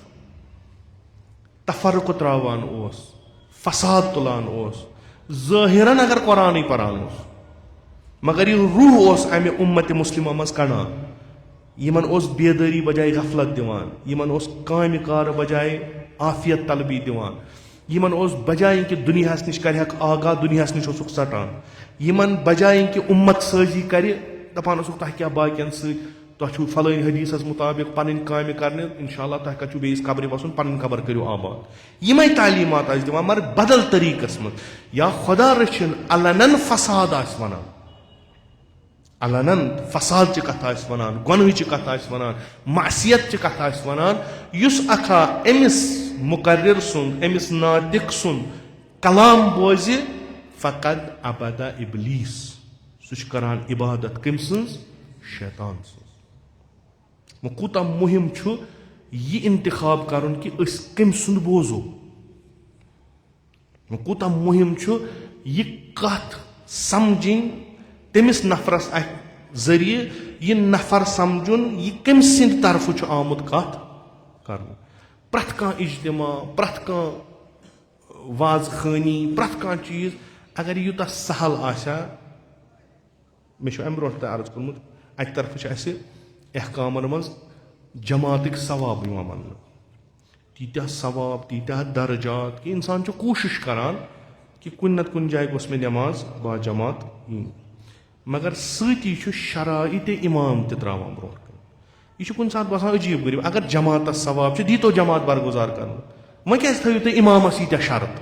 تفرقہٕ تراوان اوس فساد تُلان اوس ظٲہِرن اگر قرآنٕے پران اوس مگر یہِ روح اوس امہِ اُمتِ مُسلمہ منٛز کڑان یِمن اوس بیدٲری بجاے غفلت دِوان یِمن اوس کامہِ کارٕ بجاے عافیت طلبی دِوان یِمن اوس بجاے کہِ دُنیاہس نِش کرِہکھ آگاہ دُنیاہس نِش اوسُکھ ژٹان یِمن بجاے کہِ اُمت سٲزی کرِ دپان اوسُکھ تۄہہِ کیٛاہ باقین سۭتۍ تۄہہِ چھُو فلٲنۍ حدیٖثس مُطابق پنٕنۍ کامہِ کرنہِ انشاء اللہ تۄہہِ کتہِ چھُو بیٚیِس قبرِ وسُن پنٕنۍ قبر کٔرِو آباد یِمے تعلیٖمات آسہِ دِوان مگر بدل طریٖقس منٛز یا خۄدا رٔچھِنۍ علنن فساد آسہِ ونان علنن فسادچہِ کتھ آسہِ ونان گۄنہٕچہِ کتھ آسہِ ونان معصیتچہِ کتھ آسہِ ونان یُس اکھا أمِس مُقرر سُنٛد أمِس ناطق سُنٛد کلام بوزِ فقد ابدا ابلیٖس سُہ چھُ کران عبادت کٔمۍ سٕنٛز شیطان سٕنٛز وۄنۍ کوٗتاہ مُہِم چھُ یہِ انتخاب کرُن کہِ أسۍ کٔمۍ سُنٛد بوزو وۄنۍ کوٗتاہ مُہِم چھُ یہِ کتھ سمجِنۍ تٔمِس نفرس اتھِ ذٔریعہٕ یہِ نفر سمجُن یہِ کٔمۍ سٕنٛدِ طرفہٕ چھُ آمُت کتھ کرنہٕ پرٛٮ۪تھ کانٛہہ اجتماع پرٛٮ۪تھ کانٛہہ وازٕ خٲنی پرٛٮ۪تھ کانٛہہ چیٖز اگر یہِ یوٗتاہ سہل آسہِ ہا مےٚ چھُ امہِ برونٛٹھ تہِ عرض کوٚرمُت اکہِ طرفہٕ چھِ اسہِ احکامن منٛز جماعتٕکۍ ثواب یِوان وننہٕ تیٖتیاہ ثواب تیٖتیاہ درجات کہِ انسان چھُ کوٗشش کران کہِ کُنہِ نتہٕ کُنہِ جایہِ گوٚژھ مےٚ نٮ۪ماز باجماعت یِنۍ مگر سۭتی چھُ شرایطِ اِمام تہِ تراوان برونٛٹھ کَنۍ یہِ چھُ کُنہِ ساتہٕ باسان عجیٖب غریٖب اگر جماعتس ثواب چھُ دیٖتو جماعت برگُزار کرنہٕ وۄنۍ کیازِ تھٲیِو تُہۍ اِمامس ییٖتیاہ شرط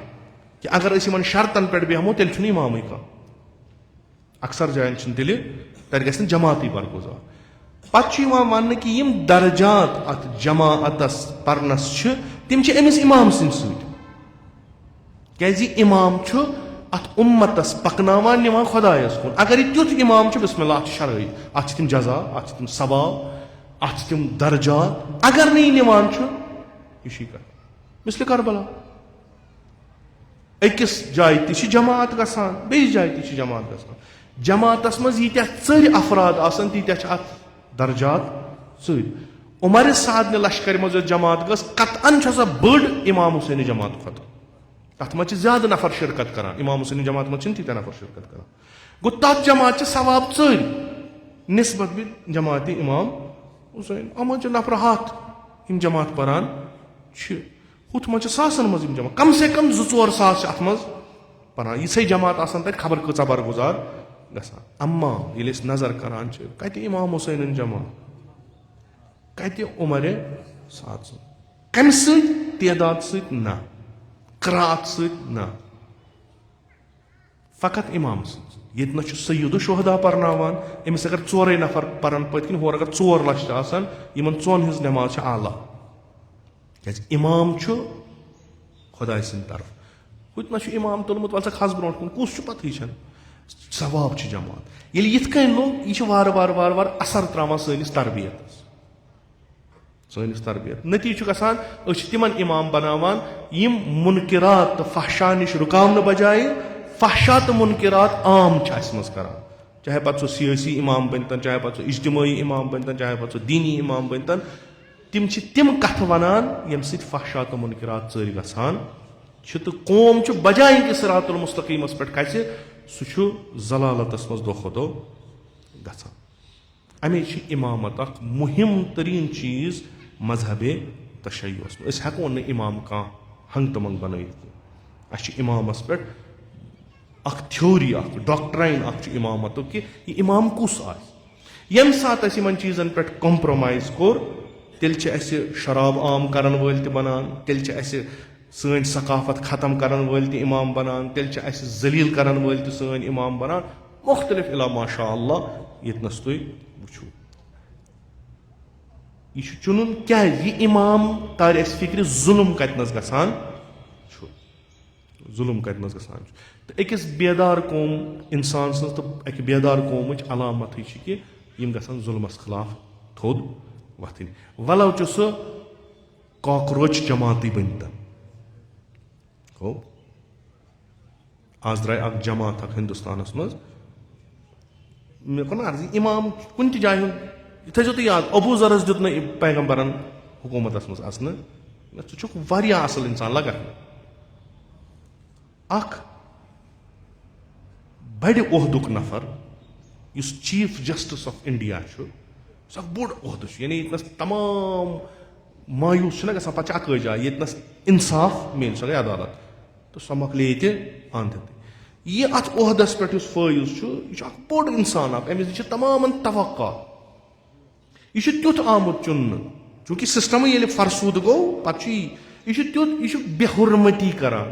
کہِ اگر أسۍ یِمن شرطن پٮ۪ٹھ بیٚہمو تیٚلہِ چھُنہٕ اِمامٕے کانٛہہ اکثر جاین چھِنہٕ تیٚلہِ تتہِ گژھِ نہٕ جماعتٕے برگُزار پتہٕ چھُ یِوان وننہٕ کہِ یِم درجات اتھ جماعتس پرنس چھِ تِم چھِ أمِس اِمام سٕنٛدۍ سۭتۍ کیازِ یہِ اِمام چھُ اتھ اُمتس پکناوان نِوان خۄدایس کُن اگر یہِ تیُتھ اِمام چھُ بسم اللہ اتھ چھِ شرٲیِط اتھ چھِ تِم جزا اتھ چھِ تِم ثواب اتھ چھِ تِم درجات اگر نہٕ یہِ نِوان چھُ یہِ چھُے کران مثلہِ کربلا أکِس جایہِ تہِ چھِ جماعت گژھان بیٚیِس جایہِ تہِ چھِ جماعت گژھان جماعتس منٛز ییٖتیاہ ژٔرۍ افراد آسان تیٖتیاہ چھِ اتھ درجات سۭتۍ عمرِ سعدنہِ لشکرِ منٛز یۄس جماعت گٔژھ قطعن چھِ سۄ بٔڑ امام حُسینہِ جماعت کھۄتہٕ تتھ منٛز چھِ زیادٕ نفر شرکت کران امام حُسینہِ جماعت منٛز چھِنہٕ تیٖتیاہ نفر شرکت کران گوٚو تتھ جماعت چھِ ثواب ژٔرۍ نسبت بہِ جماعتِ امام حُسین اتھ منٛز چھِ نفر ہتھ یِم جماعت پران چھِ ہُتھ منٛز چھِ ساسن منٛز یِم جماعت کم سے کم 2-4 ساس چھِ اتھ منٛز پران یِژھے جماعت آسان تتہِ خبر کۭژاہ برگُزار گژھان اما ییٚلہِ أسۍ نظر کران چھِ کتہِ امام حُسینٕنۍ جماعت کتہِ عمرِ سعد سُنٛد کمہِ سۭتۍ تعداد سۭتۍ نہ قرات سۭتۍ نہ فقط امام سٕنٛز ییٚتہِ نہ چھُ سیدُ شہدا پرناوان أمِس اگر 4 نفر پرن پٔتۍ کِنۍ ہورٕ اگر 4 لچھ تہِ آسان یِمن 4 ہٕنٛز نٮ۪ماز چھِ اعلیٰ کیازِ اِمام چھُ خۄداے سٕنٛدِ طرفہٕ ہُتہِ ما چھُ اِمام تُلمُت وَلہٕ سا کھس برونٛٹھ کُن کُس چھُ پَتہٕے چھَنہٕ ثواب چھُ جماعت ییٚلہِ یِتھ کٔنۍ لوٚگ یہِ چھُ وارٕ وارٕ اَثر ترٛاوان سٲنِس تربیتَس نٔتیٖجہٕ چھُ گژھان أسۍ چھِ تِمن اِمام بَناوان یِم مُنکِرات تہٕ فحشا نِش رُکاونہٕ بَجایہِ فحشا تہٕ مُنکِرات عام چھِ اَسہِ منٛز کران چاہے پَتہٕ سُہ سِیٲسی اِمام بٔنۍتَن چاہے پَتہٕ سُہ اجتمٲعی اِمام بٔنۍتَن چاہے پَتہٕ سُہ دیٖنی اِمام بٔنۍتَن تِم چھِ تِم کَتھٕ وَنان ییٚمہِ سۭتۍ فحشا تہٕ مُنکِرات ژٔرۍ گژھان چھِ تہٕ قوم چھُ بَجایہِ کہِ صراط المستقیٖمَس پٮ۪ٹھ کھژِ سُہ چھُ ضلالتَس منٛز دۄہ کھۄتہٕ دۄہ گژھان اَمے چھِ اِمامت اکھ مُہِم تریٖن چیٖز مذہبے تشیعُس منٛز أسۍ ہٮ۪کو نہٕ اِمام کانٛہہ ہنٛگ تہٕ منٛگ بَنٲیِتھ کینٛہہ اَسہِ چھِ اِمامَس پٮ۪ٹھ اکھ تھیوری اکھ ڈاکٹرٛاین اکھ چھُ اِمامتُک کہِ یہِ اِمام کُس آسہِ ییٚمہِ ساتہٕ اَسہِ یِمن چیٖزن پٮ۪ٹھ کمپرومایز کوٚر تیٚلہِ چھِ اَسہِ شراب عام کرن وٲلۍ تہِ بنان تیٚلہِ چھِ اَسہِ سٲنۍ ثقافت ختم کرن وٲلۍ تہِ اِمام بنان تیٚلہِ چھِ اَسہِ ذلیٖل کرن وٲلۍ تہِ سٲنۍ اِمام بنان مُختٔلِف اِلا ماشاء اللہ ییٚتنس تُہۍ وٕچھو یہِ چھُ چُنُن کیازِ یہِ اِمام تارِ اَسہِ فِکرِ ظُلُم کتنس گژھان چھُ تہٕ أکِس بیدار قوم اِنسان سٕنٛز تہٕ اَکہِ بیدار قومٕچ علامتٕے چھِ کہِ یِم گژھن ظُلمس خٕلاف تھوٚد وۄتھٕنۍ ولو چھُ سُہ کاکروچ جماعتٕے بٔنۍتن گوٚو آز درٛاے اکھ جماعت اکھ ہندوستانس منٛز مےٚ کوٚر نہ عرض یہِ اِمام کُنہِ تہِ جایہِ ہُنٛد یہِ تھٲیزیو تُہۍ یاد ابوٗ ذرس دیُت نہٕ پیغمبرن حکوٗمتس منٛز اژنہٕ ژٕ چھُکھ واریاہ اصٕل اِنسان لگان اکھ بڑِ عہدُک نفر یُس چیف جسٹس آف انڈیا چھُ سُہ اکھ بوٚڑ عہدٕ چھُ یعنی ییٚتنس تمام مایوٗس چھُنہ گژھان پتہٕ چھِ اکٲے جاے ییٚتنس انصاف میلہِ سۄ گٔے عدالت تہٕ سۄ مۄکلے ییٚتہِ اندھتٕے یہِ اتھ عہدس پٮ۪ٹھ یُس فٲیض چھُ یہِ چھُ اکھ بوٚڑ انسان اکھ أمِس نِش چھِ تمامن توقع یہِ چھُ تیُتھ آمُت چُننہٕ چوٗنٛکہِ سسٹمٕے ییٚلہِ فرسوٗد گوٚو پتہٕ چھُ یہِ چھُ تیُتھ یہِ چھُ بے حُرمتی کران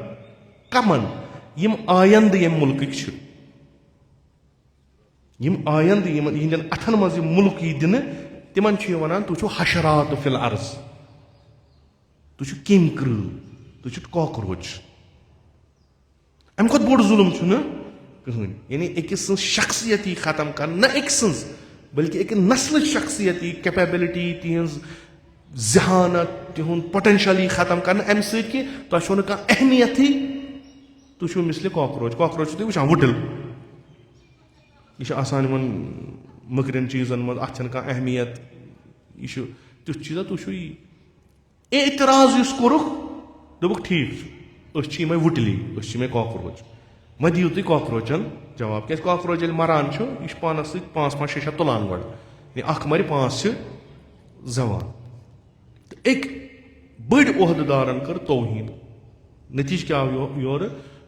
کمن یِم آیندٕ ییٚمہِ مُلکٕکۍ چھِ یِم آیندٕ یِہنٛدٮ۪ن اتھن منٛز یہِ مُلک یی دِنہٕ تِمن چھُ یہِ ونان تُہۍ چھِو حشرات فِل عرض تُہۍ چھِو کیٚمۍ کرۭل تُہۍ چھِو کاکروچ امہِ کھۄتہٕ بوٚڑ ظُلُم چھُنہٕ کٕہٕنۍ یعنی أکِس سٕنٛز شخصیت یی ختم کرنہٕ نہ أکۍ سٕنٛز بٔلکہِ أکہِ نسلٕچ شخصیت یی کیپیبلٹی تِہنٛز ذہانت تِہُنٛد پوٹینشل یی ختم کرنہٕ امہِ سۭتۍ کہِ تۄہہِ چھو نہٕ کانٛہہ اہمیتھٕے تُہۍ چھِو مِثلہِ کاکروچ چھِو تُہۍ وٕچھان وٕٹٕل یہِ چھُ آسان یِمن مٔکرٮ۪ن چیٖزن منٛز اتھ چھنہٕ کانٛہہ اہمیت یہِ چھُ تیُتھ چیٖزا تُہۍ چھِو یی اعتراض یُس کوٚرُکھ دوٚپُکھ ٹھیٖک چھُ أسۍ چھِ یِمے وٕٹلی أسۍ چھِ یِمے کاکروچ وۄنۍ دِیِو تُہۍ کاکروچن جواب کیازِ کاکروچ ییٚلہِ مران چھُ یہِ چھُ پانس سۭتۍ 5-5-6 تُلان گۄڈٕ یعنی اکھ مرِ 5 چھِ زٮ۪وان تہٕ أکۍ بٔڑۍ عہدٕ دارن کٔر توہیٖن نٔتیٖجہٕ کیٛاہ آو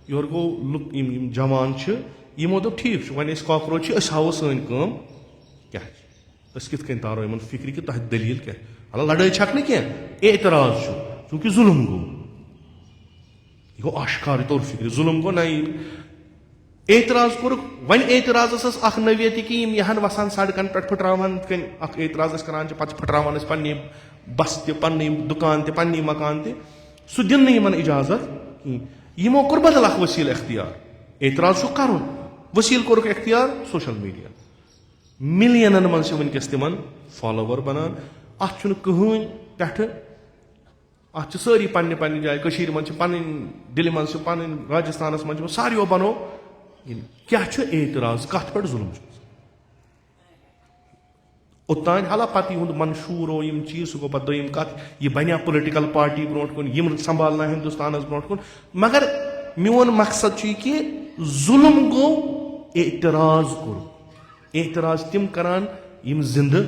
یورٕ گوٚو لُکھ یِم جوان چھِ یِمو دوٚپ ٹھیٖک چھُ وۄنۍ أسۍ کاکروچ چھِ أسۍ ہاوو سٲنۍ کٲم کیاہ چھِ أسۍ کِتھ کٔنۍ تارو یِمن فِکرِ کہِ تۄہہِ دٔلیٖل کیاہ البتہ لڑٲے چھکھ نہٕ کینٛہہ اعتراض چھُ چوٗنٛکہِ ظُلُم گوٚو یہِ گوٚو آشکار یہِ توٚر فِکرِ ظُلُم گوٚو نہ اعتراض کوٚرُکھ وۄنۍ اعتراضس ٲس اکھ نٔویت یہِ کہِ یِم یِہن وسان سڑکن پٮ۪ٹھ پھٕٹراوان یِتھ کٔنۍ اکھ اعتراض أسۍ کران چھِ پتہٕ چھِ پھٕٹراوان أسۍ پننہِ بسہٕ تہِ پننہِ دُکان تہِ پننی مکان تہِ سُہ دِنہٕ نہٕ یِمن اِجازت کِہینۍ یِمو کوٚر بدل اکھ ؤسیٖلہٕ اختیار اعتراض چھُکھ کرُن ؤسیٖلہٕ کوٚرُکھ اختیار سوشل میٖڈیا مِلینن منٛز چھِ وٕنکیٚس تِمن فالوور بنان اتھ چھُنہٕ کٕہٕنۍ پٮ۪ٹھٕ اتھ چھِ سٲری پننہِ پننہِ جایہِ کٔشیٖرِ منٛز چھِ پنٕنۍ دِلہِ منٛز چھِ پنٕنۍ راجستھانس منٛز چھِ ساروِیو بنوو کیاہ چھُ اعتراض کتھ پٮ۪ٹھ ظُلم چھُ اوٚتانۍ حالہ پتہٕ یِہُنٛد منشوٗر او یِم چیٖز سُہ گوٚو پتہٕ دوٚیِم کتھ یہِ بنیٛا پُلٹِکل پارٹی برونٛٹھ کُن یِم سنبھالنا ہندوستانس برونٛٹھ کُن مگر میون مقصد چھُ یہِ کہِ ظُلُم گوٚو اعتراض کوٚر اعتراض تِم کران یِم زِندٕ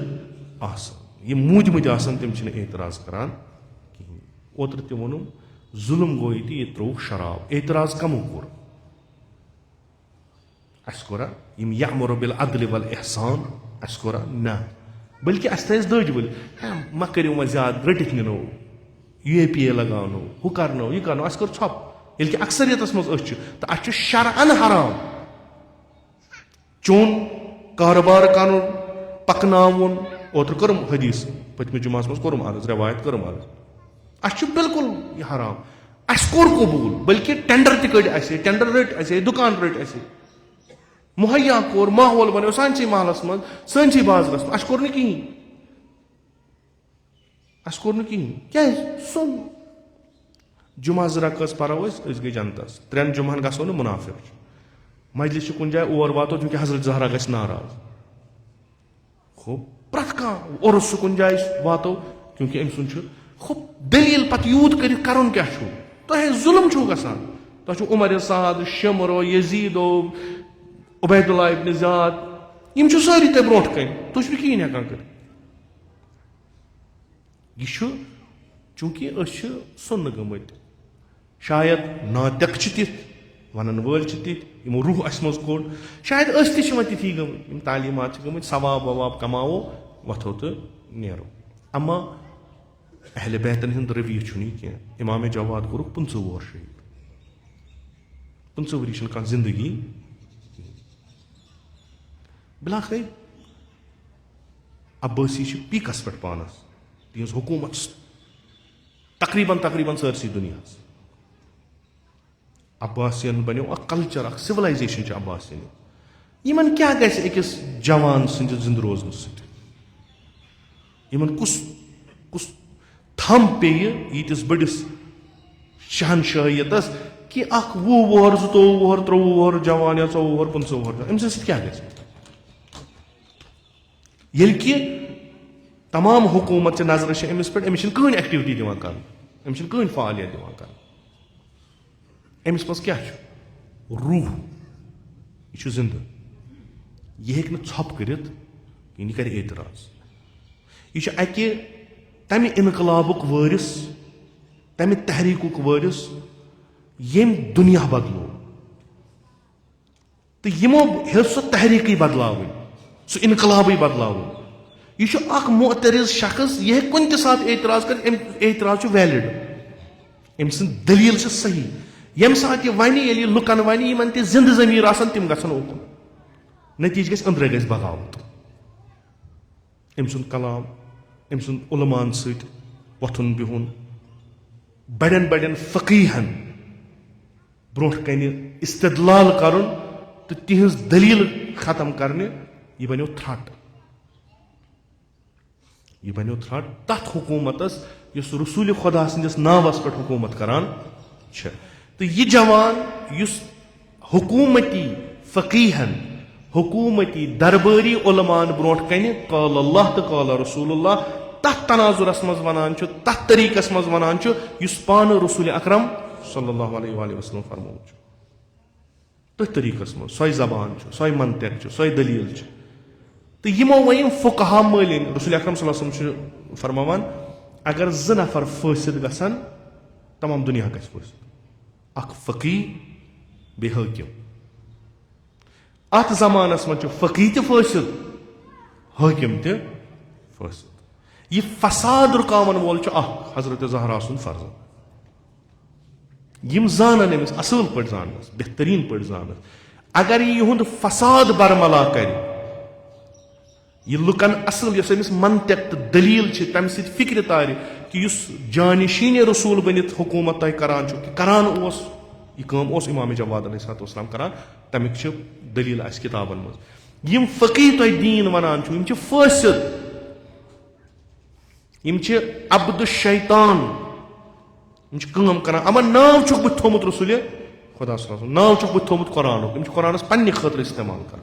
آسان یِم موٗدمٕتۍ آسان تِم چھِنہٕ اعتراض کران کِہینۍ اوترٕ تہِ ووٚنُم ظُلُم گوٚو ییٚتہِ ییٚتہِ ترٛووُکھ شراب اعتراض کمو کوٚر اَسہِ کوٚرا یِم یأمُرُ بالعدلِ والاحسان اَسہِ کوٚرا نہ بٔلکہِ اَسہِ تھٲیِس دٔج ؤلۍ مہ کٔرِو وۄنۍ زیادٕ رٔٹِتھ نِنو UAPA لگاونو ہُہ کرنو یہِ کرنو اَسہِ کٔر ژھۄپہٕ ییٚلہِ کہِ اکثریتس منٛز أسۍ چھِ تہٕ اَسہِ چھُ شرعن حرام چوٚن کارٕبار کرُن پکناوُن اوترٕ کوٚرُم حدیٖث پٔتمہِ جُمعس منٛز کوٚرُم عرض رٮ۪وایت کٔرٕم عرض अस बिल्कुल यह हराम अस कोर कबूल बल्कि टेंडर तड़ टेंडर रट असे दुकान रट असे मुहैया कोर माहौल बनो सानसी महलस मज सानसी बाजारस अस कोर कहीं अस कोर कहीं क्या सुन जुमा रकस परो गई जनतस 3 जुमहन गो ना मुनाफिक मजलिस कुन जाए और वातो चूंकि हजरत जहरा गस नाराज खूब प्रत कह उर्स कुन जाए वातो क्योंकि अम सुन खूब दलील पे यूत कर क्या तुह जुल्म छो गसान तुह उमर साद शमरो यजीदो उबैदुल्लाह इब्न ज़ियाद यम सारी ते ब्रोट कन तुह कहीं हेकान कर यह चूंकि सुन गमत शायद नातक तिथ वन वल तिथ यमो रूह अस मज कोड़ शायद वन तिथी गम तालीमात गमत सवाब ववाब कमाओ वथो तो नेरो अमा अहले बैतन हंद रवि कह इमाम जवाद कोर 15 वोर शहीद 15 वरी कह जिंदगी बिलाखिर अब्बासी पीकस पे पानस तिहज हुकूमत तकरीबन सरसी दुनिया अब्बासियन बनो कल्चर सिविलाइजेशन अब्बासियन इन क्या गस जवान सद जिंद रोजन इन कुस थम पे यीटिस बड़िस शहनशाहियतस कि 20 वोहर 22 वोहर 23 वोहर जवान या 24 वोहर 15 वोहर अम क्या ये कि तमाम हुकूमत नजर अमिस पे अमिस कहीं एक्टिविटी दिवान कर अमिस कहीं फालियत दिवान कर अमिस मज क्या रूह यह जिंद यह हेक छप कर यह कर एतराज यह अकि तमि इनकलाबुक वारिस तमि तहरीकुक वारिस यम दुनिया बदलो तो यमो हे सो तहरीक बदलाव सो इनकलाब बदलाव यह मोतरज शख्स यह कुन त सात एतराज कर एतराज वैलिड अम सद दलील सही यम सात यह वन ये लुकन वन इन त जिंद जमीर तिम गन ओकुन नतीज गस अंदर गस बगावत अम सुंद कलाम अम सुंद उलमान सत वथुन बिहुन बड़न बड़न फकीहन ब्रोह कन इस्तदलाल कर तो तिहज दलील खत्म करने यह बनो थ्रट यह बनो थ्रट तथ हुकूमतस युस रसूल खुदा सदिस नावस पे हुकूमत करान तो यह जवान युस हुकूमती फकीहन हुकूमती दरबारी उलमान ब्रोह कन काल अल्लाह तो काल रसूलुल्लाह तथ तनाजुरस मज वनान तथ तरीकस मज वनान युस पान रसूल अकरम सल्लल्लाहु अलैहि वसल्लम फरमो तथ तरीकस मज सो जबान सो मंतक सो दलील तो यमो वन फुकहा मालिन रसूल अकरम सल्लल्लाहु अलैहि वसल्लम फरमान अगर 2 नफर फासिद गसन तमाम दुनिया गस फासिद अख फकी बे हाकिम अत जमानस मज फकी त फासिद हाकिम त फासिद यह फसाद रुकावन वोल हजरत ज़हरा सुन फर्ज यम जानन अमिस असल पे जानस बेहतरीन पे जानस अगर यह फसाद बरमला कर यह लुकन असल अमिस मंतक तो दलील तम फिक्र तार कि जानिशीन रसूल बनित हुकूमत तय करान यह इमाम जवाद अलैहिस्सलाम करान तमिक दलील किताबन मज यम फकीह तय दीन वनान यम फासिद यम अब्दुल शैतान यम कर अमन नाव चुक बह थोमुत रसूल खुदा नाव चुक बह थोमुत कुरान यम कुरानस पन्ने खतर इस्तेमाल कर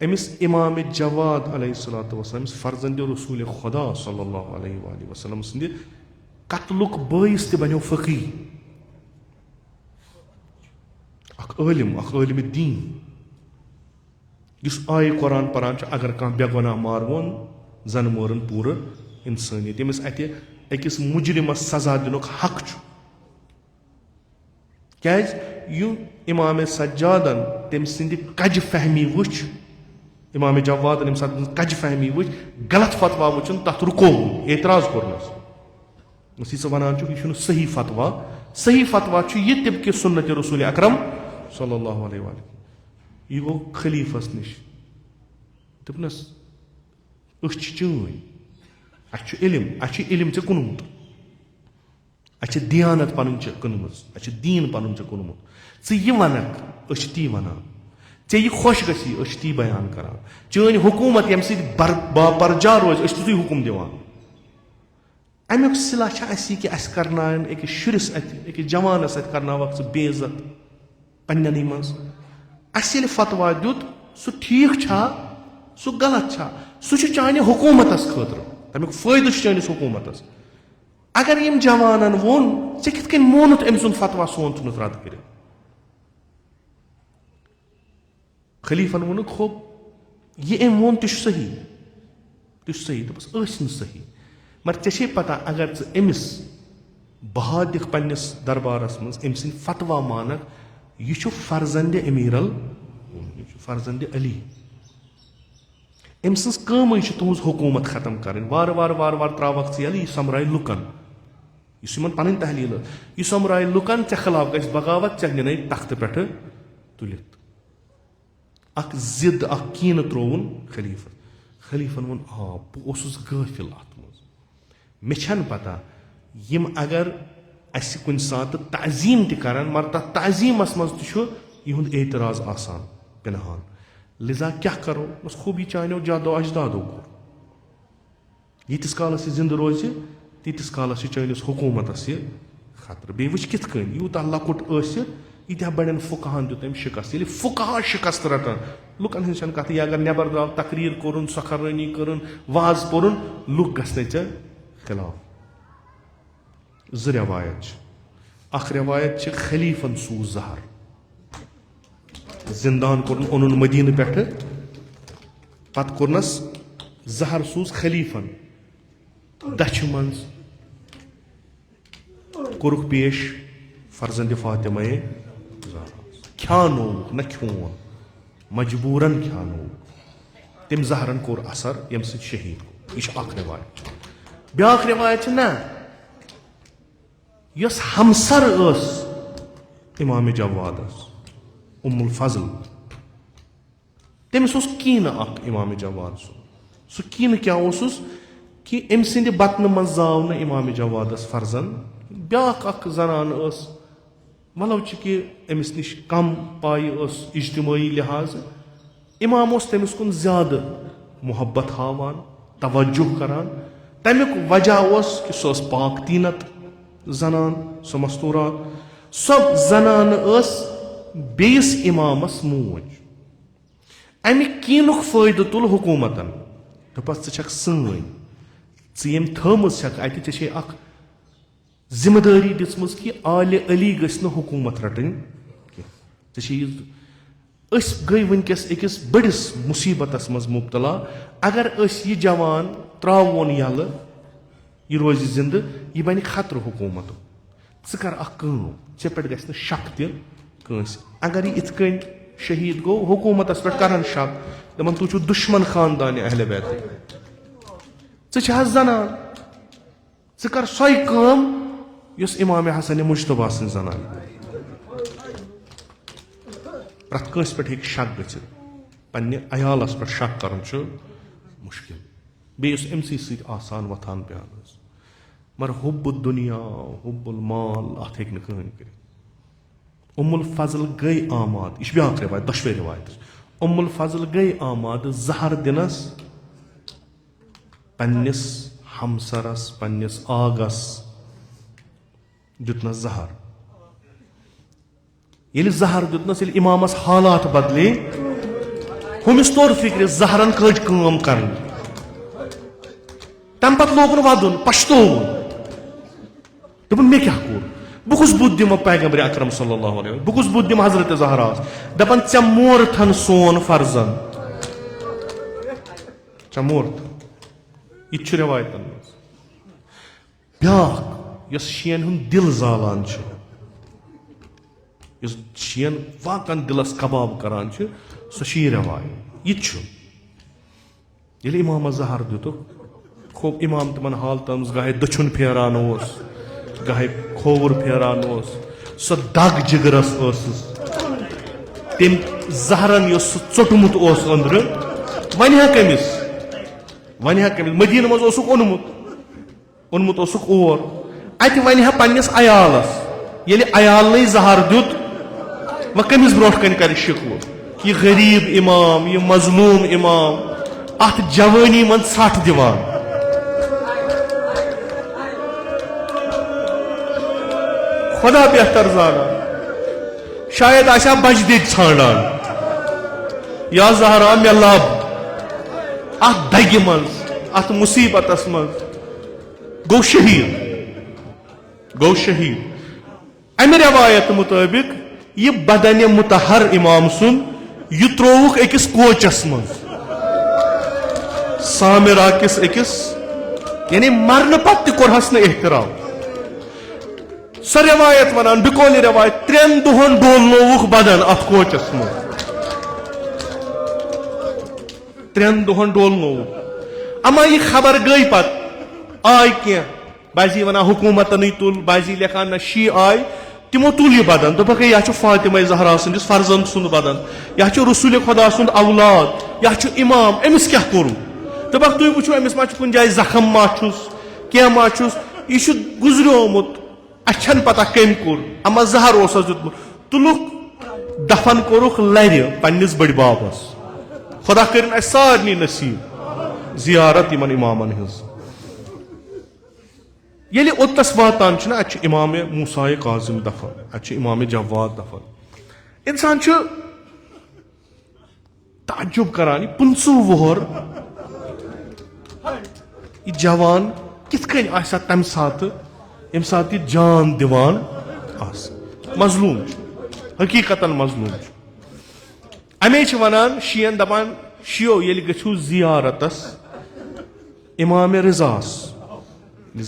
अमिस इमाम जवाद अलैहिस्सलातु वस्सलाम फर्जंद रसूल खुदा सल्लल्लाहु अलैहि वसल्लम सद कत्लुक बाइस त बनो फकीह अख आलिम दीन आय कुरान परान अगर कह बेगुनाह मारवन जन मोरन पूरा इंसानियत यमिस अकिस मुजरिमस सजा दिन हक क्या इमाम सज्जादन तम सद कज फहमी वुच इमाम जवादन कज फहमी वुच गलत फतवा वुचन तथ रुको एतराज कोरनस यह वनान यह सही फतवा यह तब कि सुन्नत रसूल अकरम सल्लल्लाहु अलैहि वसल्लम यह गो खलीफस निश दपनस चून अच्छ इल्म चे कुनमुत अच्छ दियानत पन कनमज अच्छ दीन पन कुनमुत ये वनक ती वनान ऐ यह खुश गसी ती बयान करान चन हुकूमत यम बापरजा रोज तुझे हुकुम दिवान अमुक सिला कि अस करनान अकिस शुरिस अकिस जवानस करनावक बेइज्जत पन्ननी मज अस फतवा दुत सह ठीक छा सह गलत छा सह चाने हुकूमतस खतर तमिक फायदे चानिस हुकूमतस अगर यम जवानन वोन ऐ कित कन मोनुत अम सुंद फतवा सोन थुनुत रद्द कर खलीफन वोनुक खूब यह अम वोन सही दस सही मगर ऐ पता अगर अमिस बहा दिख पन्निस दरबारस मज अम सिंद फतवा मानक यह फर्जंद अमीरल फर्जंद अली अम सज कम तुज हुकूमत खत्म कर वार वार वार वार त्रावक यह समराय लुकन यह पन तहलील यह समराय लुकन ऐ खिलाफ गि बगावत ऐ नी तख्त पे तुलित अख जिद अख कीन त्रोवन खलीफन वोन बहुत गाफिल अत मे पता यम अगर अस कुन सात तज़ीम तक मगर तथ तज़ीमस मज तुंद एतराज आसान पिनहान लिजा क्या करो बस खूब यह चानो जादो अजदादो कोर यीतिस कालस जिंद रोज तीतिस कालस चानिस हुकूमतस यह खतर बे वुच कित कन यूत लकुट यीत्या बड़न फुकहान दुत शिकस्त ये फुकहा शिकस्त रटान लुकन हज कथ यह अगर नबर द्राव तकरीर कोरुन सखरनी कर वाज पोरुन लुक गने ऐ खिलाफ ज रवायत अख रवायत खलीफन सूज जहर जिंदान कोर्न ओनुन मदीन पे पत कोर्नस जहर सूज खलीफन दछ मंज कोरुख पेश फर्जंद फातिमा ख्यानो न खोन मजबूरन ख्यानो तम जहरन कोर असर यम शहीद यह रवायत ब्याख रवायत ना यस हमसर इमाम जवादस उम्मुल फजल तमिस कीन इमाम जवाद सह कीन क्या कि अम सिंद बतन मज जाव न इमाम जवादस फर्जन ब्याख जनान वलो कि अमिस निश कम पाई इज्तिमाई लिहाज इमाम तमिस कुन ज्यादा मोहब्बत हावान तवज्जो करान तमिक वजह कि सह पाक तीनत जनान सह मस्तूरात सब जनान बेस इमामस मूज अमिक कीनुक फायदे तुल हुकूमतन दपस षक सन यम थमज अत अख जिम्मेदारी दिसम कि आले अली गि हुकूमत रटन गई वनकस अकिस बड़िस मुसीबतस मज मुब्तला अगर यह जवान त्रावोन यल यह रोज जिंद यह बन खतर हुकूमत कर ऐ पे गि शक तस अगर यह इत शहीद गो हुकूमतस पे कर शक दपन तुम दुश्मन खानदान अहल बैत जनान कर सो कम युस इमाम हसन मुश्तबा सं जनान प्रत कंस पे शक गि पन्ने अयालस पे शक कर मुश्किल बेस अमसी सत आसान वथान पान मगर हुब्बुद दुनिया हुब्बुल माल अत हेक कहन कर उम्मुल फजल गई आमाद यह ब्याख रवायत दशवे रवायत उम्मुल फजल गई आमाद जहर दिनस पन्निस हमसरस पन्निस आगस दितनस जहर ये जहर दितनस ये इमामस हालात बदले हुमिस तोर फिक्र जहरन कज काम कर तम पत लोगन वदन पश्तोवन दोपन मे क्या कोर बह कुस बुद्ध दिमो पैगंबर अकरम सल्लल्लाहु अलैहि वसल्लम बह कुस बुद्ध दिम हजरत जहरा दपन ऐ मोरथन सोन फर्जन ऐ मोरथ यह रवायतन ब्याख यस शीन हुन दिल जालान यस शीन वाकन दिलस कबाब करान सह रवायत यह इमाम जहर दित खूब इमाम तमन हालतन गाहे दछुन फेरान गाहे खोवर फेरान सह दग जिगरस तम जहरन चोटमुत अंदर वन कमिस मदीन मज ओनुमुत ओनमुत ओसुक और अत वन हा पन्निस अयालस येले अयाल जहर दुत व कमिस ब्रोट कन कर शिकव ये गरीब इमाम ये मजलूम इमाम अत जवानी मन सठ दिवान खुदा बेहतर जाना शायद आशा बजद छान या जहरा मे लब अत दगि मज अत मुसीबत मज गो शहीद अमे रवायत मुताबिक यह बदन मुतहर इमाम सुन यह त्रोवुक अकिस कोचस मज सामिरा किस अकिस यानी मरन पत्त कोरहस न एहतराम सो रवायत वनान बिकोली रवायत 3 दुहन डोलनोवुक बदन अत कोचस मज 3 दुहन डोलनोवुक अमा यह खबर गई पत आय क्या बाजी वना हुकूमत नहीं तुल बाजी लेखान न शी आय तिमो तुल यह बदन दोपक यह फातिमा ज़हरा सुंदिस फर्जंद सुंद बदन यह रसूल खुदा सुंद औलाद यह इमाम अमिस क्या करू दोपक तुम वो अमिस मा कुन जाय जख्म माछुस क्या माछुस यह गुजरोमुत अच्छन पता कम कोर अमा जहर ओसस दुतमुत तुलुक दफन कोरुक लर पन्निस बड़ बाबस खुदा कर सारनी नसीब जियारत इमन इमामन हज ये ओतस वातान अत इमाम मूसा काजिम दफन अत इमाम जवाद दफन इंसान ताज्जुब करान 15 वोहर यह जवान कित तम सात यम सात यह जान दिवान मजलूम हकीकतन मजलूम अमे वनान शियन दपान शियो ये गो जियारतस इमाम रिजास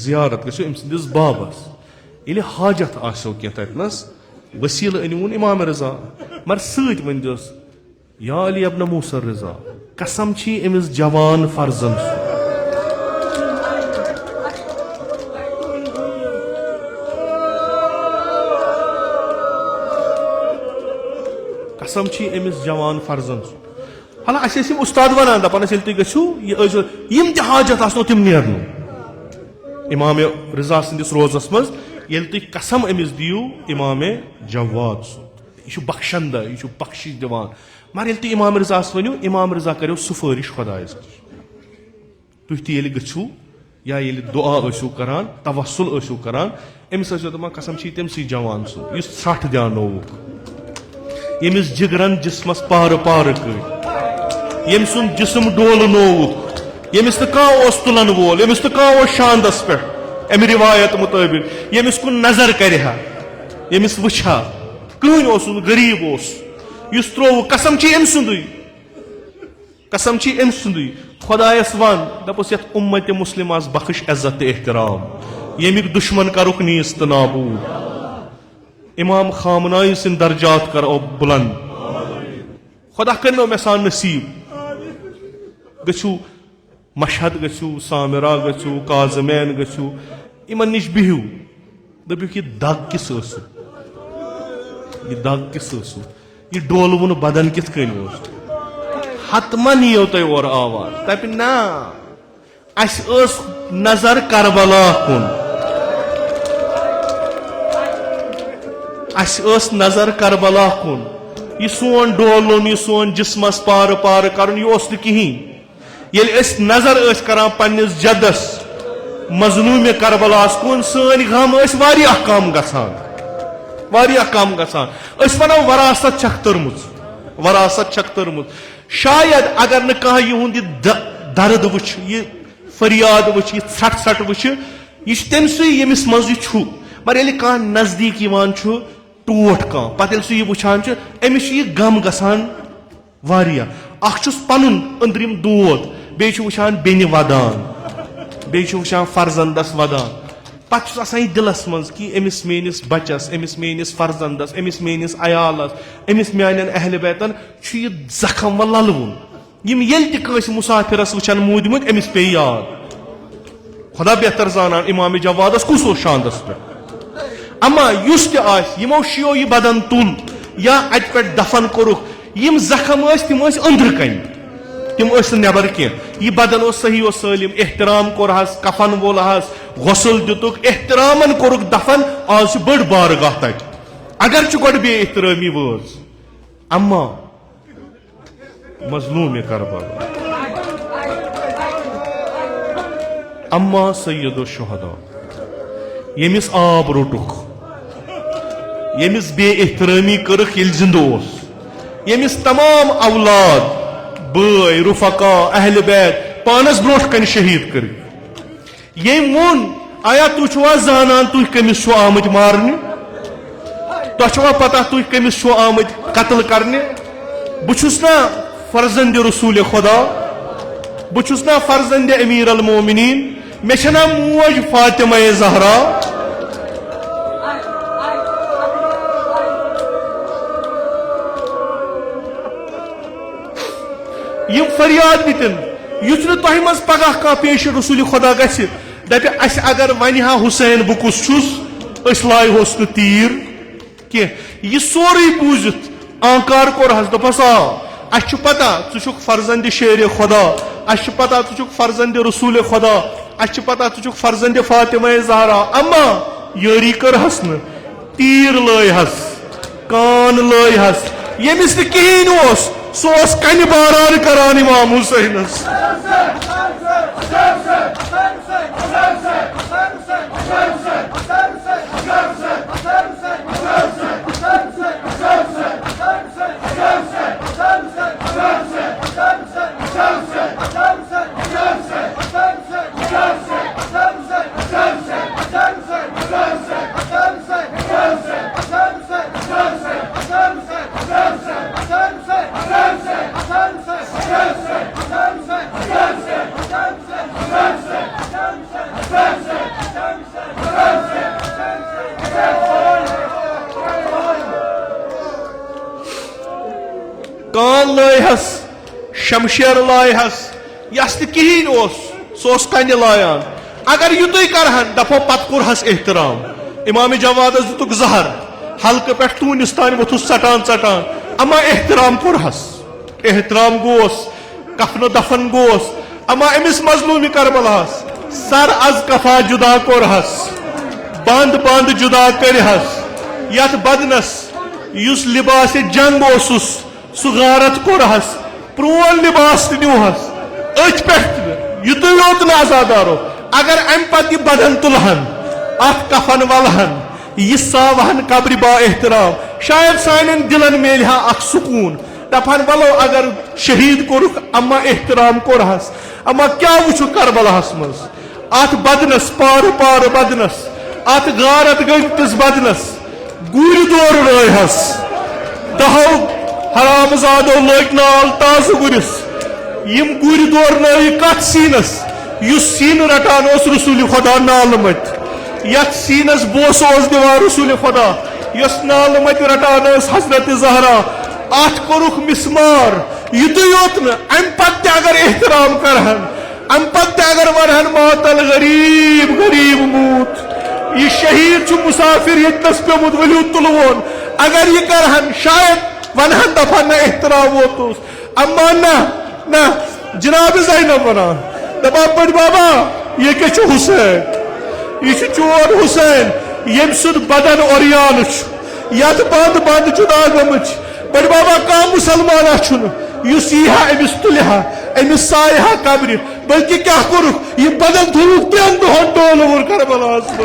जियारत गो अम सदिस बाबस ये हाजत आसो क्या तथनस वसील अनवुन इमाम रिजा मगर सत वनदोस या अली अब्न मूसा रिजा कसम छी अमिस जवान फर्जन कसम छी अमिस जवान फर्जन हाला अम उस्ताद वनान दपान तुम गो यम त हाजत आसनो तिम नेरनो इमाम रिजा सदिस रोजस मज ये तुम कसम अमिस दियो इमाम जवाद यह बख्शंदा यह बख्शिश दिवान मगर ये तुम इमाम रिजास वनो इमाम रिजा करो सुफारिश खुदायस तुम ते गो या ये दुआ ऐसो करान तवस्सुल ऐसो करान अमिस दपान कसम छी तमसी जवान सो यह सठ दियानोवुक यमिस जिगरन जिस्मस पार पार कर यम सुन जिस्म डोलनोवुक यमिस तुलन वोल यमिस शांदस पे अम रिवायत मुताबिक यमिस कुन नजर करहा यमिस वुछा कहीं गरीब इस त्रोव कसम अम सुंद खुदायस वन दपस ये उम्मत मुस्लिम बख्श इज्जत एहतराम यमिक दुश्मन करुक नीस तो नाबूद इमाम खामनाई सिंद दर्जात कर बुलंद खुदा कर मे सान नसीब गु मशहद गु सामिरा गु काजमैन गु इमन निश बिहू दपुक यह दग किस दग किस यह डोलवन बदन कित हतमन यो तुम और आवाज दप ना अस नजर करबला कुन अस नजर करबला कुन यह सोन डोलन यह सोन जिस्मस पार पार कर यह कहीं ये नजर करान पन्निस जदस मजलूम करबलास कुन सन गम कम गसान वनो वरासत छक तरमुत शायद अगर न कह युंद दर्द वुच यह फरियाद वुच यह सट सट वुच यह तमस यमिस मज मगर ये कह नजदीक टोट कह पे सह यह वुचान अमिस यह गम गसान पुन अंदरिम दोद बे वुचान बेन वदान बे वुचान फर्जंदस वदान पे दिलस मज कि Amish menace बचस Amish menace फर्जंदस Amish menace अयालस Amish मान अहल बैतन यह जख्म व ललवुन यम ये मुसाफिरस वुचान मूदमुत अमिस पे याद खुदा बेहतर जानान इमाम जवादस कुस शांदस पे अमा युस तमो शियो यह बदन तुल या अत पे दफन कोरुक यम जख्म तम अंदर कन तम नबर कह यह बदन सही सलिम एहतराम कोरहस कफन वोलहस गसल दितुक एहतरामन कोरुक दफन आज बड़ बारगाह तक अगर गोड़ बे एहतरामी वज अम्मा मजलूम करबला अम्मा सैयद शुहदा यमिस आब रोटुक यमिस बे एहतरामी करक यिल जिंद ओस यमिस तमाम औलाद बय रुफका अहल बैत पानस ब्रोट कन शहीद कर यम वोन आया तुआ जानान तुह कमिस छो आमत मारने तुआ पता तुह कमिस छो आमत कत्ल करने बुछुस ना फर्जंद रसूल खुदा बुछुस ना फर्जंद अमीर अल मोमिनीन मे छना मोज फातिमा ज़हरा यम फरियाद दितन युथ न तोह मज पगह का पेश रसूल खुदा गछ दपे अस अगर वन हा हुसैन बह कुस छुस अस लाय होस न तीर के यह सोरे बूजित आंकार कोर हस दपस आ अस पता तुक फर्जंद शेर खुदा अस पता तुक फर्जंद रसूल खुदा अस पता तुक फर्जंद फातिमा ज़हरा अम्मा यारी कर हस न तीर लय हस कान लय हस यमिस न कहीं ओस सोस कन बारान करान इमाम हुसैनस कान लय हस शमशेर लाय हस यस कहीं सोस कन लायान अगर युत करहन दपो पत कोर हस एहतराम इमाम जवाद दुतुक जहर हल्क पे तूनिस तान वोथुस चटान चटान अमा एहतराम कोर हस एहतराम गोस कफन दफन गोस अमा अमिस मजलूम करबलास सर अज कफा जुदा कोर हस बंद बंद जुदा कर हस यथ बदनस युस लिबास जंग ओसुस सु गारत कोर हस प्रोन लिबास नुहस अथ पे युत योत न आजादारो अगर अम पत बदन तुलहन अथ कफन वलहन यह सावहन कब्र बा एहतराम शायद सान दिलन मेल हा अख सुकून दफन वलो अगर शहीद कोरुक अम्मा एहतराम कोर हस अम्मा क्या वुचु करबलाहस मज अथ बदनस पार पार बदनस अथ गारत गंतिस बदनस गुर दौर रय हस दहो हरामजादो लग नाल ताज गुरिस यम गुर दौर नई कत सीनस युस सीन रटान रसूल खुदा नाल मत यथ सीनस बोस दिवान रसूल खुदा यस नाल मत रटान हजरत ज़हरा अथ कोरुख मिसमार युत योत न अम पत अगर एहतराम करहन अम पत अगर वरहन मातल गरीब गरीब मूत यह शहीद मुसाफिर यतनस पेमुत वली तुलवोन अगर यह करहन शायद वनहन दफा न एहतराम वोतुस अम्मा ना जनाब ज़ैनब वनान दपा बड़ बाबा ये क्या हुसैन यह चोर हुसैन यम सुद बदन ओरियान यथ बंद बंद जुदा गमच बड़ बाबा का मुसलमान युस यहा अमिस तुलहा अमिस सायहा कब्र बल्कि क्या कोरुक यह बदन थुरुक 3 दोहन डोल करबलास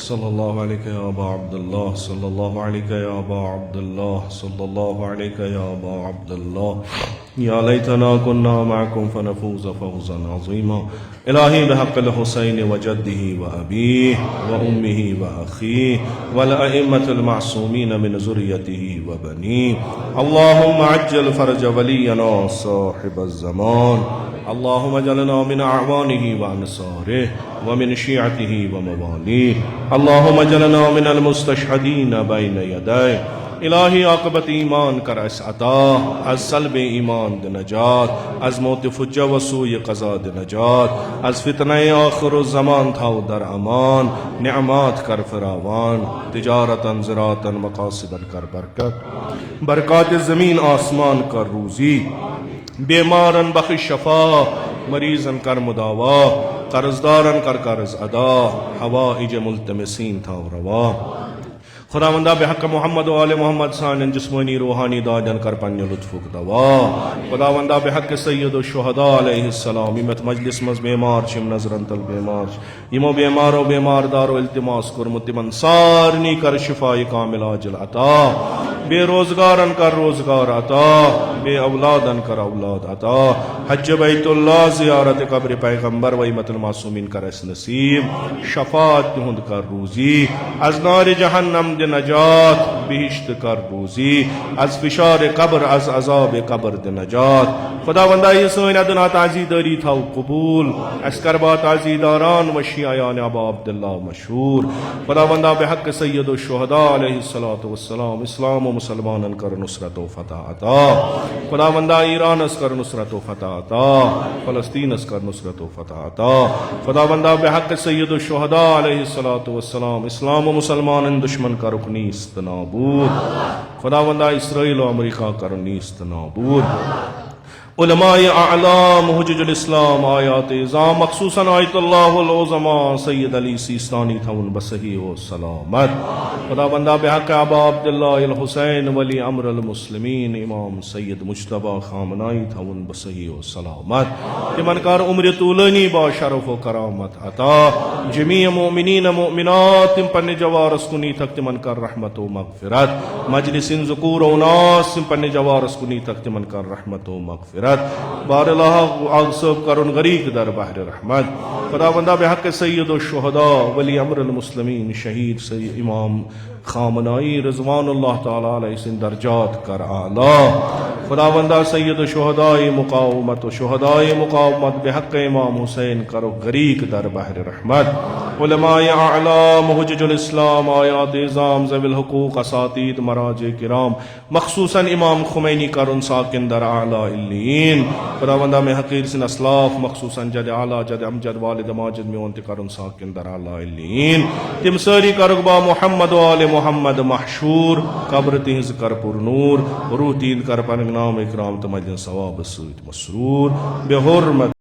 सल्लल्लाहु अलैहि या अबा अब्दुल्लाह सल्लल्लाहु अलैहि या अबा अब्दुल्लाह सल्लल्लाहु अलैहि या अबा अब्दुल्लाह या लैतना कुन्ना मअकुम फनफूज़ फौज़न अज़ीमा इलाही बिहक़्क़िल हुसैन व जद्दिही व अबीही व उम्मिही व अख़ीही वल अइम्मतिल मासूमीन मिन ज़ुर्रिय्यतिही व बनीही अल्लाहुम्मा अज्जिल फ़रज वलियना साहिबज़ ज़मान अल्लाहुम्मा अजअलना मिन अअवानिही व अंसारिही व मिन शियअतिही व मवालीही अल्लाहुम्मा अजअलना मिनल मुस्तशहदीन बैन यदैहि इलाही आक़िबत ईमान कर अस अता अज़ सल्ब ईमान द नजात अज़ मौत फुज्जा व सूय क़ज़ा द नजात अज़ फितने आखिर ज़मान था दर अमान निअमात कर फरावान तिजारतन ज़रातन मक़ासिदन कर बरकत बरक़ात ज़मीन आसमान कर रूज़ी बीमारन बख़्श शफ़ा मरीज़न कर मुदावा कर्ज़दारन कर कर्ज़ अदा हवाइज मुल्तमिसीन था रवा खुदावंदा बेहक मोहम्मद व आले मोहम्मद सान जिस्मानी रूहानी दाजन कर पन्ने लुत्फुक दवा खुदावंदा बेहक सय्यद शुहदा अलैहिस्सलाम इमत मजलिस मज बेमार शिम नजरन तल बेमार यमो बेमारो बेमारदारो इल्तिमास कुरमुत तिमन सारनी कर शिफाई कामिल आजिल अता बेरोजगारन कर रोजगार अता बे औलादन कर औलाद अता हज बैतुल्लाह ज़ियारत कब्र पैगंबर व इमतुल मासूमीन कर अस नसीब शफाअत तुंद कर रूजी अज़ नार जहन्नम द नजात बिहिश्त कर रूजी अज़ फिशार कब्र अज़ अज़ाब कब्र द नजात खुदावंदा ये सोन अदना ताज़ीदारी था कबूल अस्करबा ताज़ीदारान व शियायान अबा अब्दुल्लाह मशहूर खुदावंदा बेहक सय्यद शुहदा अलैहिस्सलातु वस्सलाम इस्लाम व मुसलमानन कर नुसरत व फतह अता खुदावंदा ईरान अस्कर नुसरत व फतह अता फ़लस्तीन अस्कर नुसरत व फतह अता खुदावंदा बेहक सय्यद शुहदा अलैहिस्सलातु वस्सलाम इस्लाम व मुसलमानन दुश्मन कर रुकनीस्त नाबूद खुदावंदा इसराइल व अमेरिका कर नीस्त नाबूद उलमाए आलाम हुज्जुल इस्लाम आयात इज़ाम मखसूसन आयतुल्लाहुल उज़मा सैयद अली सीस्तानी थवन बसही व सलामत खुदावंदा बेहक अबा अब्दुल्लाह अल हुसैन वली अम्र अल मुस्लिमीन इमाम सैयद मुज्तबा खामनाई थवन बसही व सलामत तिमन कर उम्र तूलनी बा शरफ व करामत अता जमी मोमिनीन मोमिनात तिम पन्ने जवारस कुनी तक तिमन कर रहमत व मगफिरत मजलिसिन ज़ुकूर व नास तिम पन्ने जवारस कुनी तक तिमन कर रहमत व मगफिरत बारलाह आगसब करुन गरीक दर बहर रहमत खुदावंदा बेहक सय्यद शुहदा वली अम्र अल मुस्लिमीन शहीद सैयद इमाम खामनाई रज़वानुल्लाह ताला अलैहि सिन दर्जात कर आला खुदावंदा सय्यद शुहदाए मुक़ावमत शुहदाए मुक़ावमत बेहक इमाम हुसैन करो गरीक दर बहर रहमत उलमाए आलाम हुज्जुल इस्लाम आयात इज़ाम ज़विल हुकूक असातीद मराज किराम मखसूसन इमाम खुमैनी करुन साकिन दर आला इल्लीन खुदावंदा में हकीर सिन असलाफ मखसूसन जद आला जद अमजद वालिद माजिद में उनते करुन साकिन दर आला इल्लीन तिम सारी करगबा मोहम्मद वाले मोहम्मद महशूर कब्र तिज कर पुरनूर रूह तीद कर पर नाम इकराम तमजन सवाब सूत मसरूर बेहुर्मत